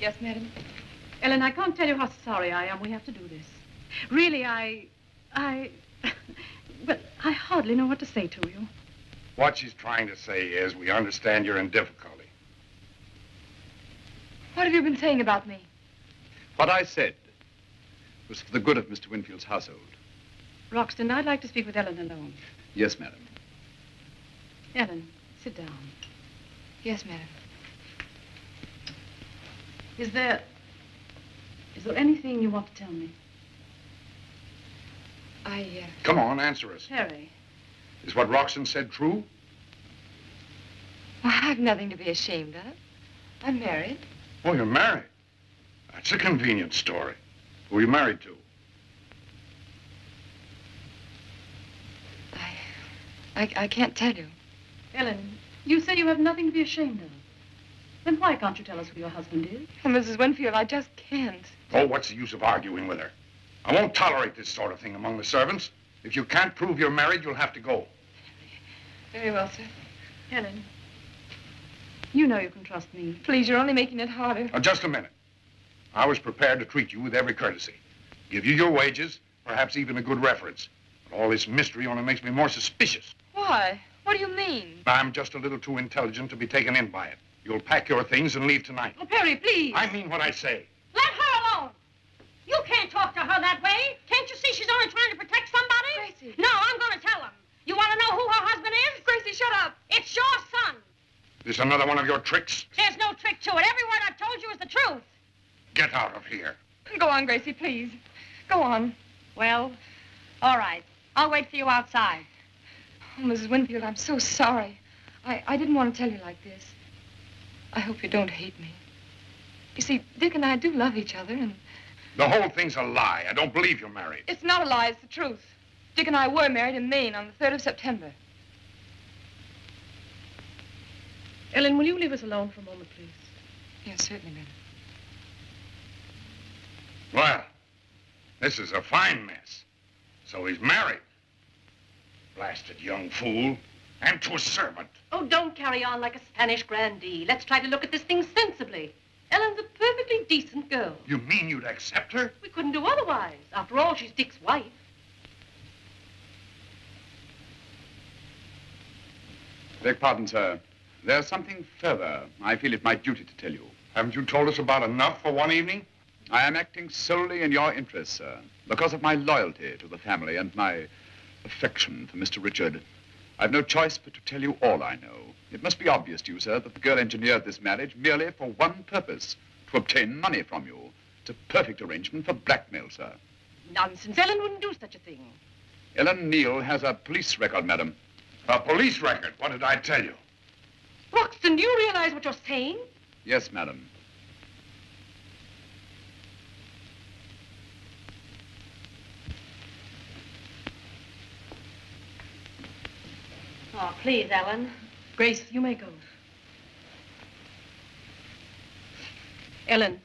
Yes, madam. Ellen, I can't tell you how sorry I am we have to do this. Really, well, I hardly know what to say to you. What she's trying to say is we understand you're in difficulty. What have you been saying about me? What I said was for the good of Mr. Winfield's household. Roxton, I'd like to speak with Ellen alone. Yes, madam. Ellen, sit down. Yes, madam. Is there anything you want to tell me? Come on, answer us. Perry. Is what Roxton said true? Well, I've nothing to be ashamed of. I'm married. Oh, you're married? That's a convenient story. Who are you married to? I can't tell you. Ellen, you say you have nothing to be ashamed of. Then why can't you tell us who your husband is? Oh, Mrs. Winfield, I just can't. Oh, what's the use of arguing with her? I won't tolerate this sort of thing among the servants. If you can't prove you're married, you'll have to go. Very well, sir. Ellen, you know you can trust me. Please, you're only making it harder. Now, just a minute. I was prepared to treat you with every courtesy. Give you your wages, perhaps even a good reference. But all this mystery only makes me more suspicious. Why? What do you mean? I'm just a little too intelligent to be taken in by it. You'll pack your things and leave tonight. Oh, Perry, please. I mean what I say. Let her alone. You can't talk to her that way. Can't you see she's only trying to protect somebody? Gracie. No, I'm going to tell him. You want to know who her husband is? Gracie, shut up. It's your son. This another one of your tricks? There's no trick to it. Every word I've told you is the truth. Get out of here. Go on, Gracie, please. Go on. Well, all right. I'll wait for you outside. Oh, Mrs. Winfield, I'm so sorry. I didn't want to tell you like this. I hope you don't hate me. You see, Dick and I do love each other, and... The whole thing's a lie. I don't believe you're married. It's not a lie, it's the truth. Dick and I were married in Maine on the 3rd of September. Ellen, will you leave us alone for a moment, please? Yes, certainly, madam. Well, this is a fine mess. So he's married. Blasted young fool. And to a servant. Oh, don't carry on like a Spanish grandee. Let's try to look at this thing sensibly. Ellen's a perfectly decent girl. You mean you'd accept her? We couldn't do otherwise. After all, she's Dick's wife. Beg pardon, sir. There's something further I feel it my duty to tell you. Haven't you told us about enough for one evening? I am acting solely in your interest, sir, because of my loyalty to the family and my affection for Mr. Richard. I've no choice but to tell you all I know. It must be obvious to you, sir, that the girl engineered this marriage merely for one purpose, to obtain money from you. It's a perfect arrangement for blackmail, sir. Nonsense. Ellen wouldn't do such a thing. Ellen Neal has a police record, madam. A police record? What did I tell you? Roxton, do you realize what you're saying? Yes, madam. Oh, please, Ellen. Grace, you may go. Ellen,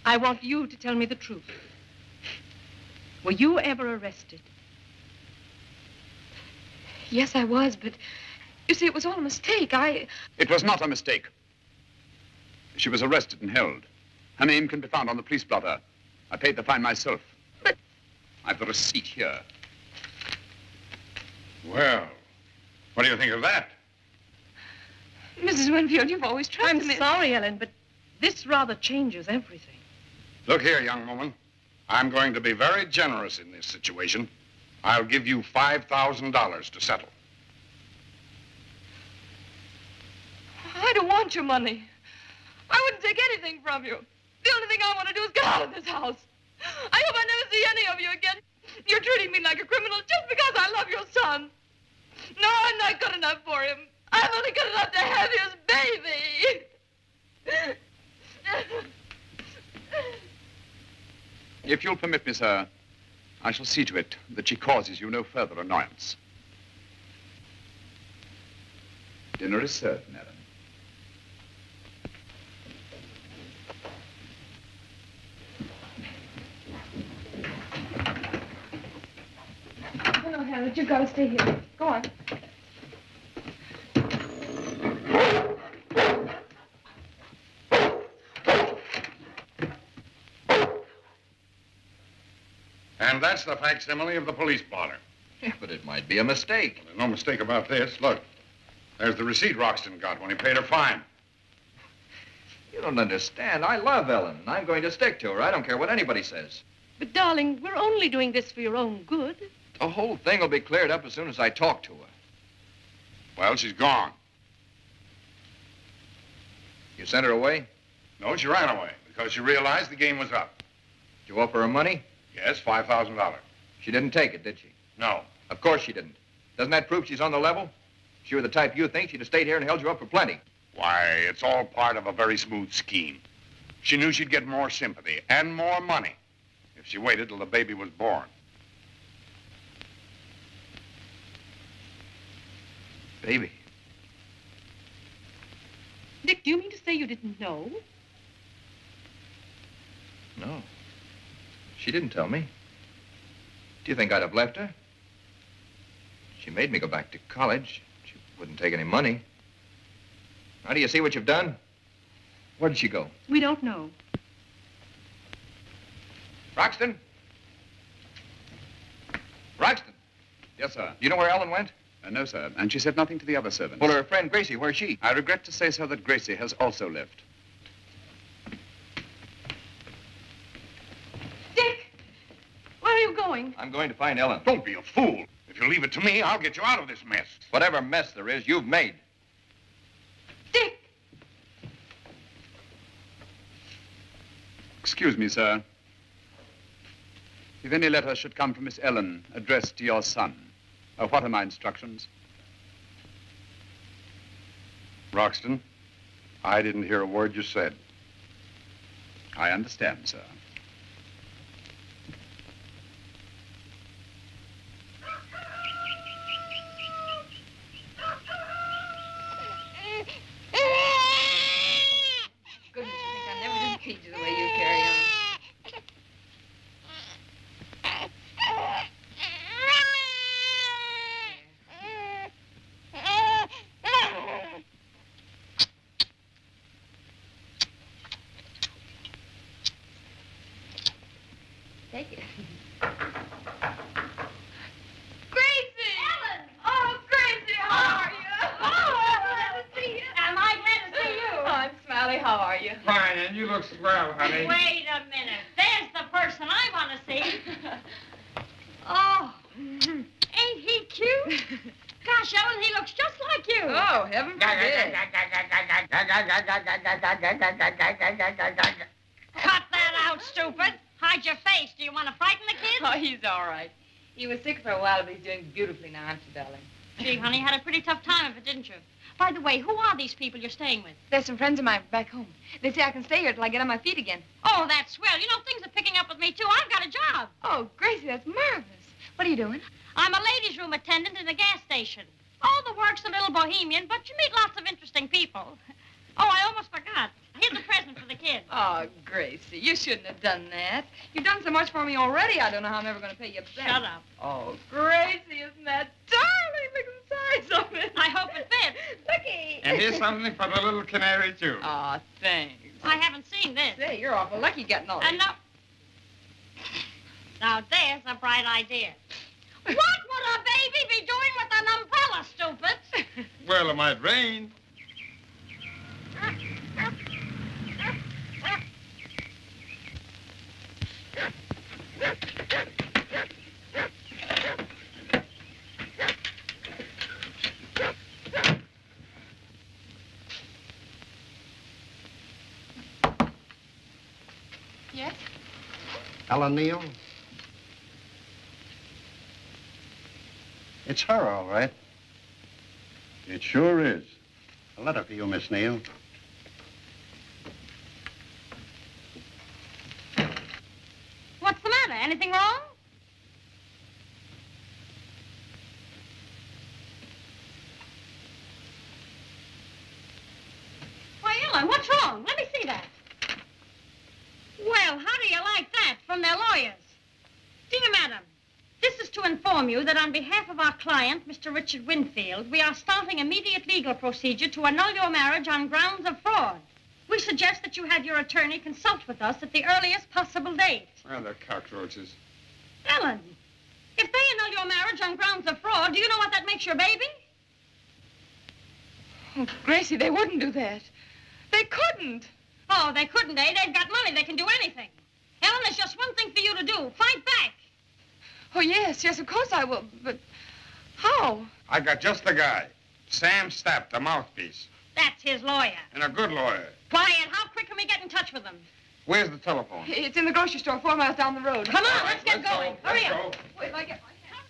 I want you to tell me the truth. Were you ever arrested? Yes, I was, but you see, it was all a mistake. It was not a mistake. She was arrested and held. Her name can be found on the police blotter. I paid the fine myself. But... I've the receipt here. Well, what do you think of that? Mrs. Winfield, you've always trusted me. I'm sorry, Ellen, but this rather changes everything. Look here, young woman. I'm going to be very generous in this situation. I'll give you $5,000 to settle. I don't want your money. I wouldn't take anything from you. The only thing I want to do is get out of this house. I hope I never see any of you again. You're treating me like a criminal just because I love your son. No, I'm not good enough for him. I'm only good enough to have his baby. If you'll permit me, sir, I shall see to it that she causes you no further annoyance. Dinner is served, madam. No, Harold, you've got to stay here. Go on. And that's the facsimile of the police blotter. Yeah, but it might be a mistake. Well, there's no mistake about this. Look, there's the receipt Roxton got when he paid her fine. You don't understand. I love Ellen, and I'm going to stick to her. I don't care what anybody says. But, darling, we're only doing this for your own good. The whole thing will be cleared up as soon as I talk to her. Well, she's gone. You sent her away? No, she ran away because she realized the game was up. Did you offer her money? Yes, $5,000. She didn't take it, did she? No. Of course she didn't. Doesn't that prove she's on the level? If she were the type you think, she'd have stayed here and held you up for plenty. Why, it's all part of a very smooth scheme. She knew she'd get more sympathy and more money if she waited till the baby was born. Baby. Dick, do you mean to say you didn't know? No. She didn't tell me. Do you think I'd have left her? She made me go back to college. She wouldn't take any money. Now, do you see what you've done? Where did she go? We don't know. Roxton? Roxton? Yes, sir. Do you know where Ellen went? No, sir. And she said nothing to the other servants. Well, her friend Gracie, where's she? I regret to say, sir, that Gracie has also left. Dick! Where are you going? I'm going to find Ellen. Don't be a fool. If you leave it to me, I'll get you out of this mess. Whatever mess there is, you've made. Dick! Excuse me, sir. If any letter should come from Miss Ellen addressed to your son, what are my instructions? Roxton, I didn't hear a word you said. I understand, sir. Goodness, you think I never did feed you the way you carry on. Take it. Gracie! Ellen! Oh, Gracie, how are you? Oh, Charlie. How are you? Fine, and you look swell, honey. Wait a minute. There's the person I want to see. Oh, ain't he cute? Gosh, Ellen, he looks just like you. Oh, heaven forbid. Cut that out, stupid. Hide your face. Do you want to frighten the kid? Oh, he's all right. He was sick for a while, but he's doing beautifully now, aren't you, darling? Gee, honey, you had a pretty tough time of it, didn't you? By the way, who are these people you're staying with? There's some friends of mine back home. They say I can stay here till I get on my feet again. Oh, that's swell. You know, things are picking up with me, too. I've got a job. Oh, Gracie, that's marvelous. What are you doing? I'm a ladies' room attendant in a gas station. Oh, the work's a little bohemian, but you meet lots of interesting people. Oh, I almost forgot. Here's a present for the kid. Oh, Gracie, you shouldn't have done that. You've done so much for me already, I don't know how I'm ever going to pay you back. Shut up. Oh, Gracie, isn't that darling? Look at the size of it. I hope it fits. Looky. And here's something for the little canary, too. Oh, thanks. I haven't seen this. Say, you're awful lucky getting all And this. now, there's a bright idea. What would a baby be doing with an umbrella, stupid? Well, it might rain. Yes? Ellen Neal? It's her, all right. It sure is. A letter for you, Miss Neal. What's the matter? Anything wrong? Why, Ellen, what's wrong? Let me see that. Well, how do you like that from their lawyers? Dear Madam, this is to inform you that on behalf of our client, Mr. Richard Winfield, we are starting immediate legal procedure to annul your marriage on grounds of fraud. We suggest that you have your attorney consult with us at the earliest possible date. Well, they're cockroaches. Ellen, if they annul your marriage on grounds of fraud, do you know what that makes your baby? Oh, Gracie, they wouldn't do that. They couldn't. Oh, they couldn't, eh? They've got money. They can do anything. Ellen, there's just one thing for you to do. Fight back. Oh, yes, of course I will. But how? I got just the guy. Sam Stapp, the mouthpiece. That's his lawyer. And a good lawyer. Quiet. How quick can we get in touch with them? Where's the telephone? It's in the grocery store 4 miles down the road. Come on, All right, let's get going. go. Hurry Let's up. go. Wait till I get my hat.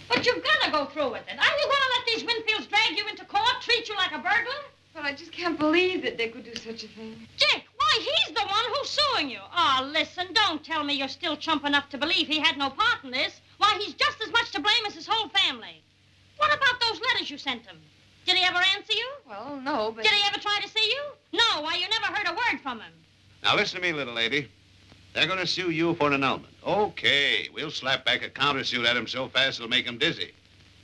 But you've got to go through with it. Are you going to let these Winfields drag you into court, treat you like a burglar? But I just can't believe that they could do such a thing. Dick, why, he's the one who's suing you. Oh, listen, don't tell me you're still chump enough to believe he had no part in this. Why, he's just as much to blame as his whole family. What about those letters you sent him? Did he ever answer you? Well, no, but... Did he ever try to see you? No, why, you never heard a word from him. Now, listen to me, little lady. They're going to sue you for an annulment. Okay, we'll slap back a countersuit at him so fast it'll make him dizzy.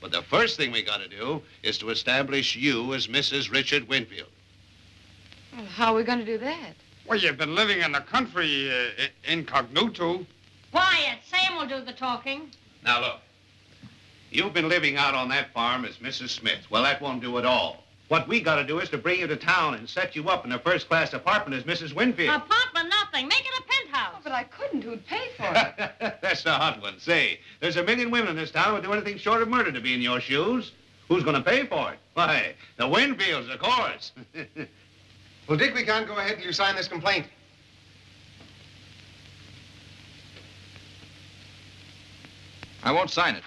But the first thing we got to do is to establish you as Mrs. Richard Winfield. Well, how are we going to do that? Well, you've been living in the country incognito. Quiet. Sam will do the talking. Now, look. You've been living out on that farm as Mrs. Smith. Well, that won't do at all. What we got to do is to bring you to town and set you up in a first-class apartment as Mrs. Winfield. Apartment, nothing. Make it a penthouse. Oh, but I couldn't. Who'd pay for it? That's a hot one. Say, there's a million women in this town who would do anything short of murder to be in your shoes. Who's going to pay for it? Why, the Winfields, of course. Well, Dick, we can't go ahead till you sign this complaint. I won't sign it.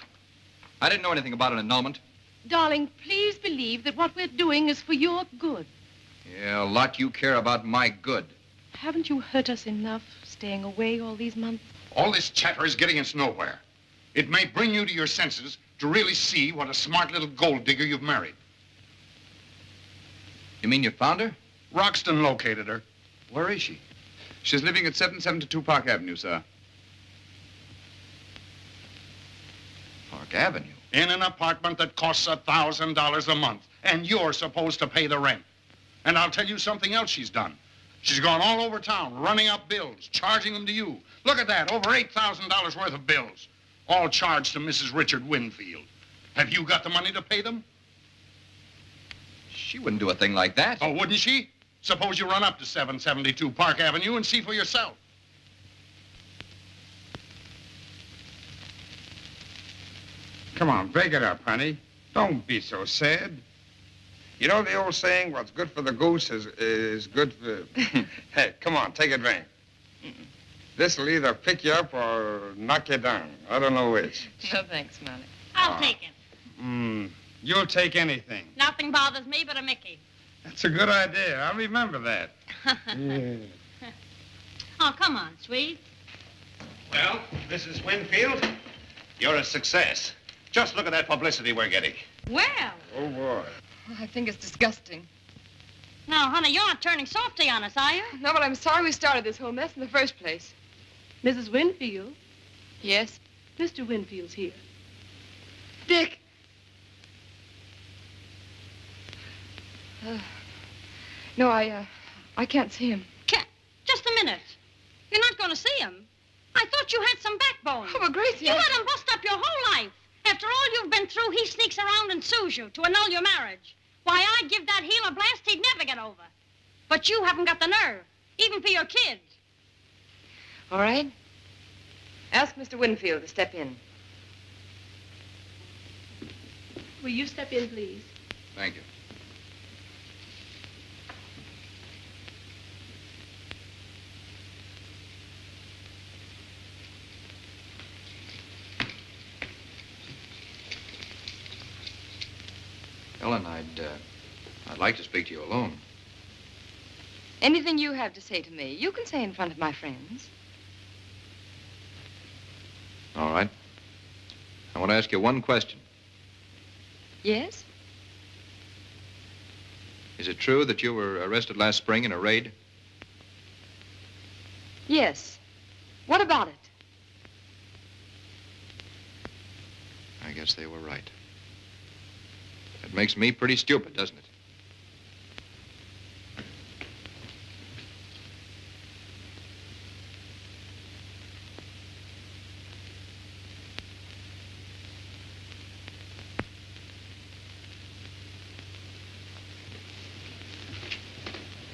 I didn't know anything about an annulment. Darling, please believe that what we're doing is for your good. Yeah, a lot you care about my good. Haven't you hurt us enough staying away all these months? All this chatter is getting us nowhere. It may bring you to your senses to really see what a smart little gold digger you've married. You mean you found her? Roxton located her. Where is she? She's living at 772 Park Avenue, sir. Park Avenue? In an apartment that costs $1,000 a month, and you're supposed to pay the rent. And I'll tell you something else she's done. She's gone all over town, running up bills, charging them to you. Look at that, over $8,000 worth of bills, all charged to Mrs. Richard Winfield. Have you got the money to pay them? She wouldn't do a thing like that. Oh, wouldn't she? Suppose you run up to 772 Park Avenue and see for yourself. Come on, break it up, honey. Don't be so sad. You know the old saying, what's good for the goose is good for... Hey, come on, take a drink. This'll either pick you up or knock you down. I don't know which. No, thanks, Molly. I'll take it. You'll take anything. Nothing bothers me but a Mickey. That's a good idea. I'll remember that. Yeah. Oh, come on, sweet. Well, Mrs. Winfield, you're a success. Just look at that publicity we're getting. Well. Oh, boy. I think it's disgusting. Now, honey, you're not turning softy on us, are you? No, but I'm sorry we started this whole mess in the first place. Mrs. Winfield? Yes? Mr. Winfield's here. Dick! No, I can't see him. Can't. Just a minute. You're not going to see him. I thought you had some backbone. Oh, but Gracie, You let him bust up your whole life. After all you've been through, he sneaks around and sues you to annul your marriage. Why, I'd give that heel a blast he'd never get over. But you haven't got the nerve, even for your kids. All right. Ask Mr. Winfield to step in. Will you step in, please? Thank you. Ellen, I'd like to speak to you alone. Anything you have to say to me, you can say in front of my friends. All right. I want to ask you one question. Yes? Is it true that you were arrested last spring in a raid? Yes. What about it? I guess they were right. That makes me pretty stupid, doesn't it?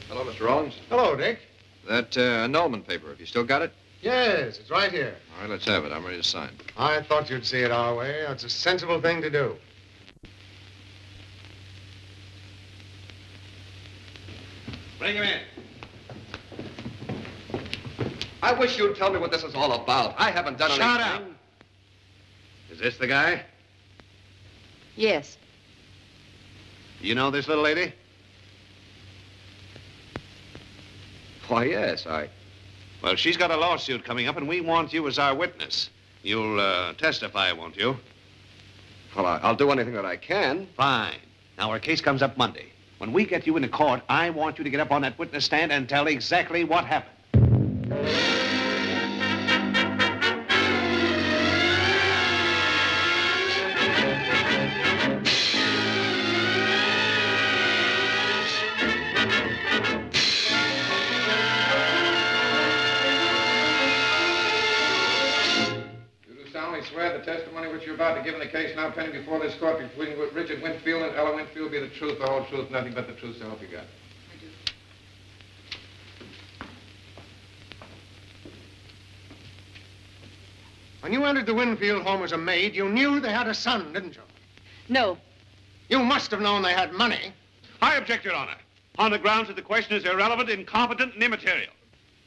Hello, Mr. Rollins. Hello, Dick. That annulment paper, have you still got it? Yes, it's right here. All right, let's have it. I'm ready to sign. I thought you'd see it our way. It's a sensible thing to do. Bring him in. I wish you'd tell me what this is all about. I haven't done anything. Shut up. Is this the guy? Yes. You know this little lady? Why, yes, Well, she's got a lawsuit coming up, and we want you as our witness. You'll testify, won't you? Well, I'll do anything that I can. Fine. Now, our case comes up Monday. When we get you into court, I want you to get up on that witness stand and tell exactly what happened. Swear the testimony which you're about to give in the case now pending before this court between Richard Winfield and Ella Winfield be the truth, the whole truth, nothing but the truth, so help you God. When you entered the Winfield home as a maid, you knew they had a son, didn't you? No. You must have known they had money. I object, Your Honor, on the grounds that the question is irrelevant, incompetent, and immaterial.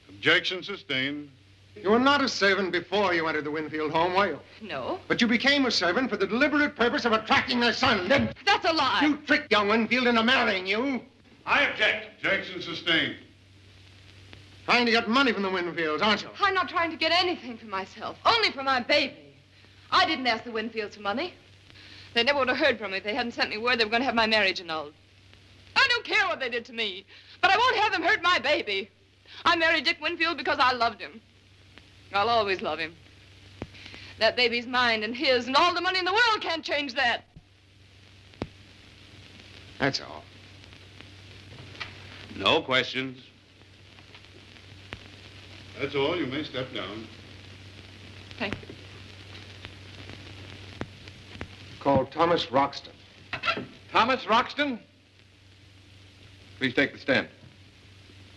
Objection sustained. You were not a servant before you entered the Winfield home, were you? No. But you became a servant for the deliberate purpose of attracting their son, didn't you? That's a lie. You tricked young Winfield into marrying you. I object. Objection sustained. Trying to get money from the Winfields, aren't you? I'm not trying to get anything for myself, only for my baby. I didn't ask the Winfields for money. They never would have heard from me if they hadn't sent me word they were going to have my marriage annulled. I don't care what they did to me, but I won't have them hurt my baby. I married Dick Winfield because I loved him. I'll always love him. That baby's mine and his, and all the money in the world can't change that. That's all. No questions. That's all. You may step down. Thank you. Call Thomas Roxton. Thomas Roxton? Please take the stand.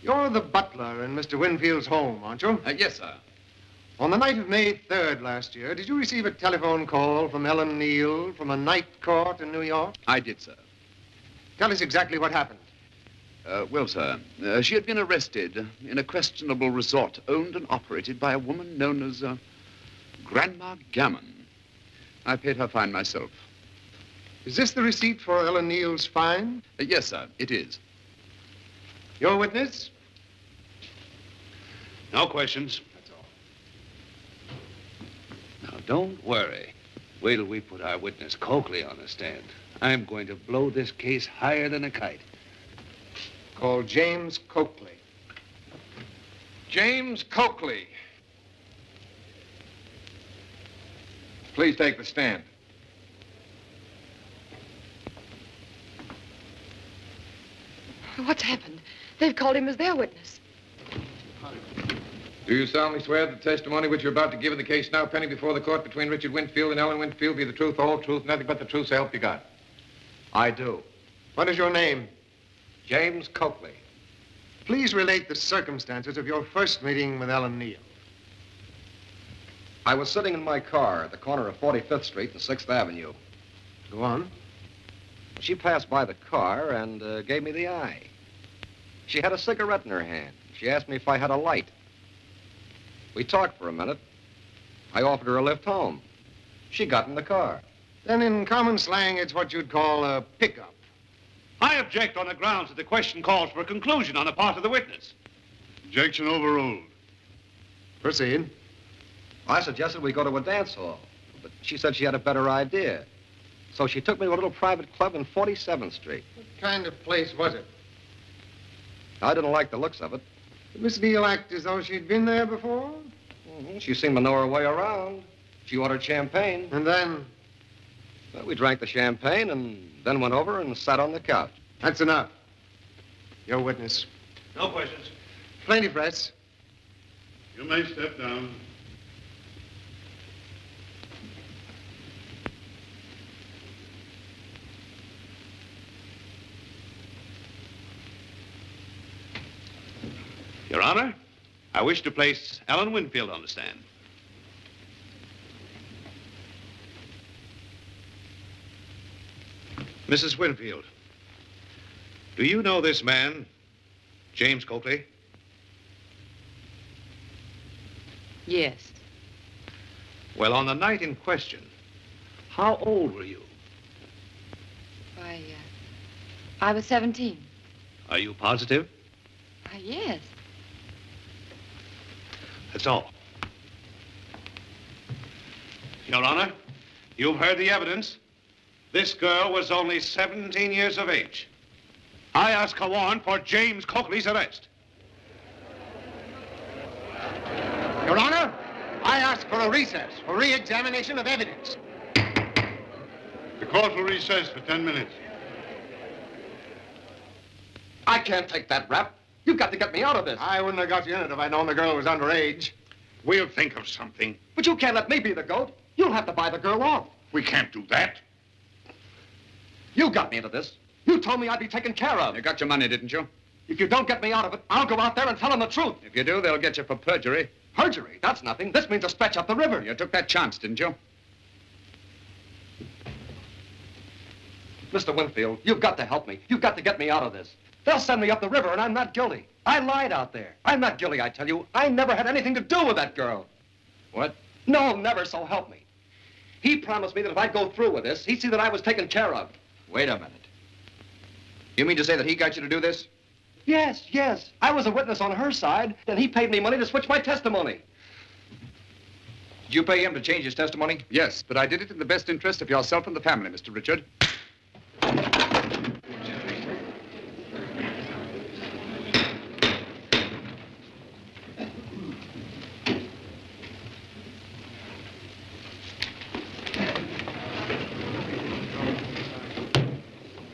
You're the butler in Mr. Winfield's home, aren't you? Yes, sir. On the night of May 3rd last year, did you receive a telephone call from Ellen Neal from a night court in New York? I did, sir. Tell us exactly what happened. Well, sir, she had been arrested in a questionable resort owned and operated by a woman known as Grandma Gammon. I paid her fine myself. Is this the receipt for Ellen Neal's fine? Yes, sir, it is. Your witness? No questions. That's all. Now, don't worry. Wait till we put our witness Coakley on the stand. I'm going to blow this case higher than a kite. Call James Coakley. James Coakley. Please take the stand. What's happened? They've called him as their witness. Do you solemnly swear that the testimony which you're about to give in the case now pending before the court between Richard Winfield and Ellen Winfield be the truth, the whole truth, nothing but the truth, so help you God? I do. What is your name? James Coakley. Please relate the circumstances of your first meeting with Ellen Neal. I was sitting in my car at the corner of 45th Street and 6th Avenue. Go on. She passed by the car and gave me the eye. She had a cigarette in her hand. She asked me if I had a light. We talked for a minute. I offered her a lift home. She got in the car. Then in common slang, it's what you'd call a pickup. I object on the grounds that the question calls for a conclusion on the part of the witness. Objection overruled. Proceed. I suggested we go to a dance hall, but she said she had a better idea. So she took me to a little private club in 47th Street. What kind of place was it? I didn't like the looks of it. Did Miss Neal act as though she'd been there before? She seemed to know her way around. She ordered champagne. And then? Well, we drank the champagne and then went over and sat on the couch. That's enough. Your witness. No questions. Plenty press. You may step down. Your Honor, I wish to place Ellen Winfield on the stand. Mrs. Winfield, do you know this man, James Coakley? Yes. Well, on the night in question, how old were you? I was 17. Are you positive? Yes. That's all. Your Honor, you've heard the evidence. This girl was only 17 years of age. I ask a warrant for James Coakley's arrest. Your Honor, I ask for a recess for re-examination of evidence. The court will recess for 10 minutes. I can't take that rap. You've got to get me out of this. I wouldn't have got you in it if I'd known the girl was underage. We'll think of something. But you can't let me be the goat. You'll have to buy the girl off. We can't do that. You got me into this. You told me I'd be taken care of. You got your money, didn't you? If you don't get me out of it, I'll go out there and tell them the truth. If you do, they'll get you for perjury. Perjury? That's nothing. This means a stretch up the river. You took that chance, didn't you? Mr. Winfield, you've got to help me. You've got to get me out of this. They'll send me up the river, and I'm not guilty. I lied out there. I'm not guilty, I tell you. I never had anything to do with that girl. What? No, never, so help me. He promised me that if I'd go through with this, he'd see that I was taken care of. Wait a minute. You mean to say that he got you to do this? Yes, yes. I was a witness on her side, then he paid me money to switch my testimony. Did you pay him to change his testimony? Yes, but I did it in the best interest of yourself and the family, Mr. Richard.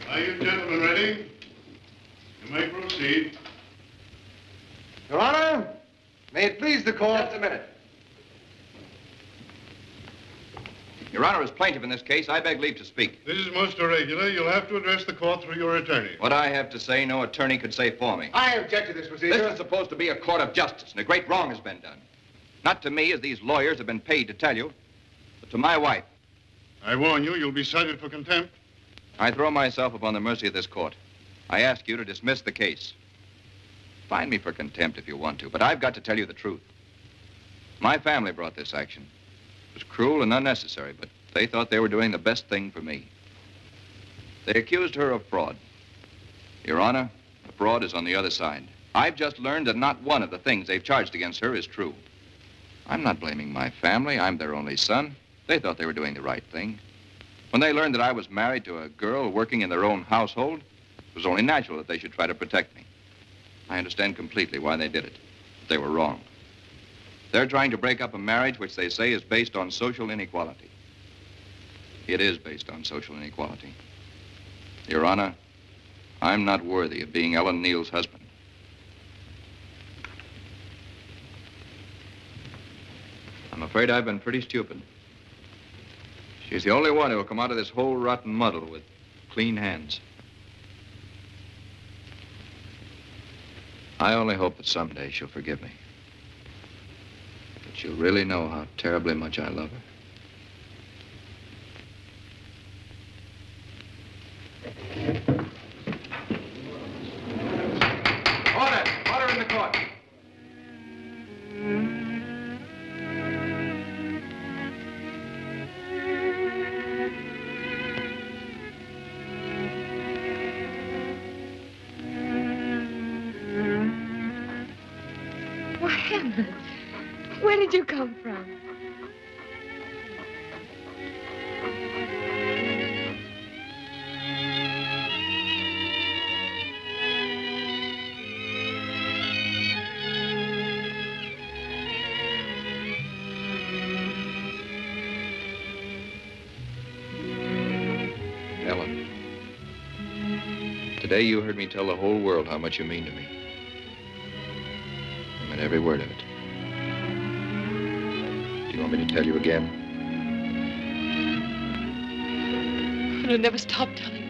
Are you gentlemen ready? You may proceed. Your Honor, may it please the court. Just a minute. Your Honor, as plaintiff in this case, I beg leave to speak. This is most irregular. You'll have to address the court through your attorney. What I have to say, no attorney could say for me. I object to this procedure. This is supposed to be a court of justice, and a great wrong has been done. Not to me, as these lawyers have been paid to tell you, but to my wife. I warn you, you'll be cited for contempt. I throw myself upon the mercy of this court. I ask you to dismiss the case. Find me for contempt if you want to, but I've got to tell you the truth. My family brought this action. It was cruel and unnecessary, but they thought they were doing the best thing for me. They accused her of fraud. Your Honor, the fraud is on the other side. I've just learned that not one of the things they've charged against her is true. I'm not blaming my family. I'm their only son. They thought they were doing the right thing. When they learned that I was married to a girl working in their own household, it was only natural that they should try to protect me. I understand completely why they did it, but they were wrong. They're trying to break up a marriage which they say is based on social inequality. It is based on social inequality. Your Honor, I'm not worthy of being Ellen Neal's husband. I'm afraid I've been pretty stupid. She's the only one who will come out of this whole rotten muddle with clean hands. I only hope that someday she'll forgive me. That she'll really know how terribly much I love her. Order! Order in the court! Why, Helen, where did you come from? Ellen, today you heard me tell the whole world how much you mean to me. I meant every word of it. Do you want me to tell you again? I'll never stop telling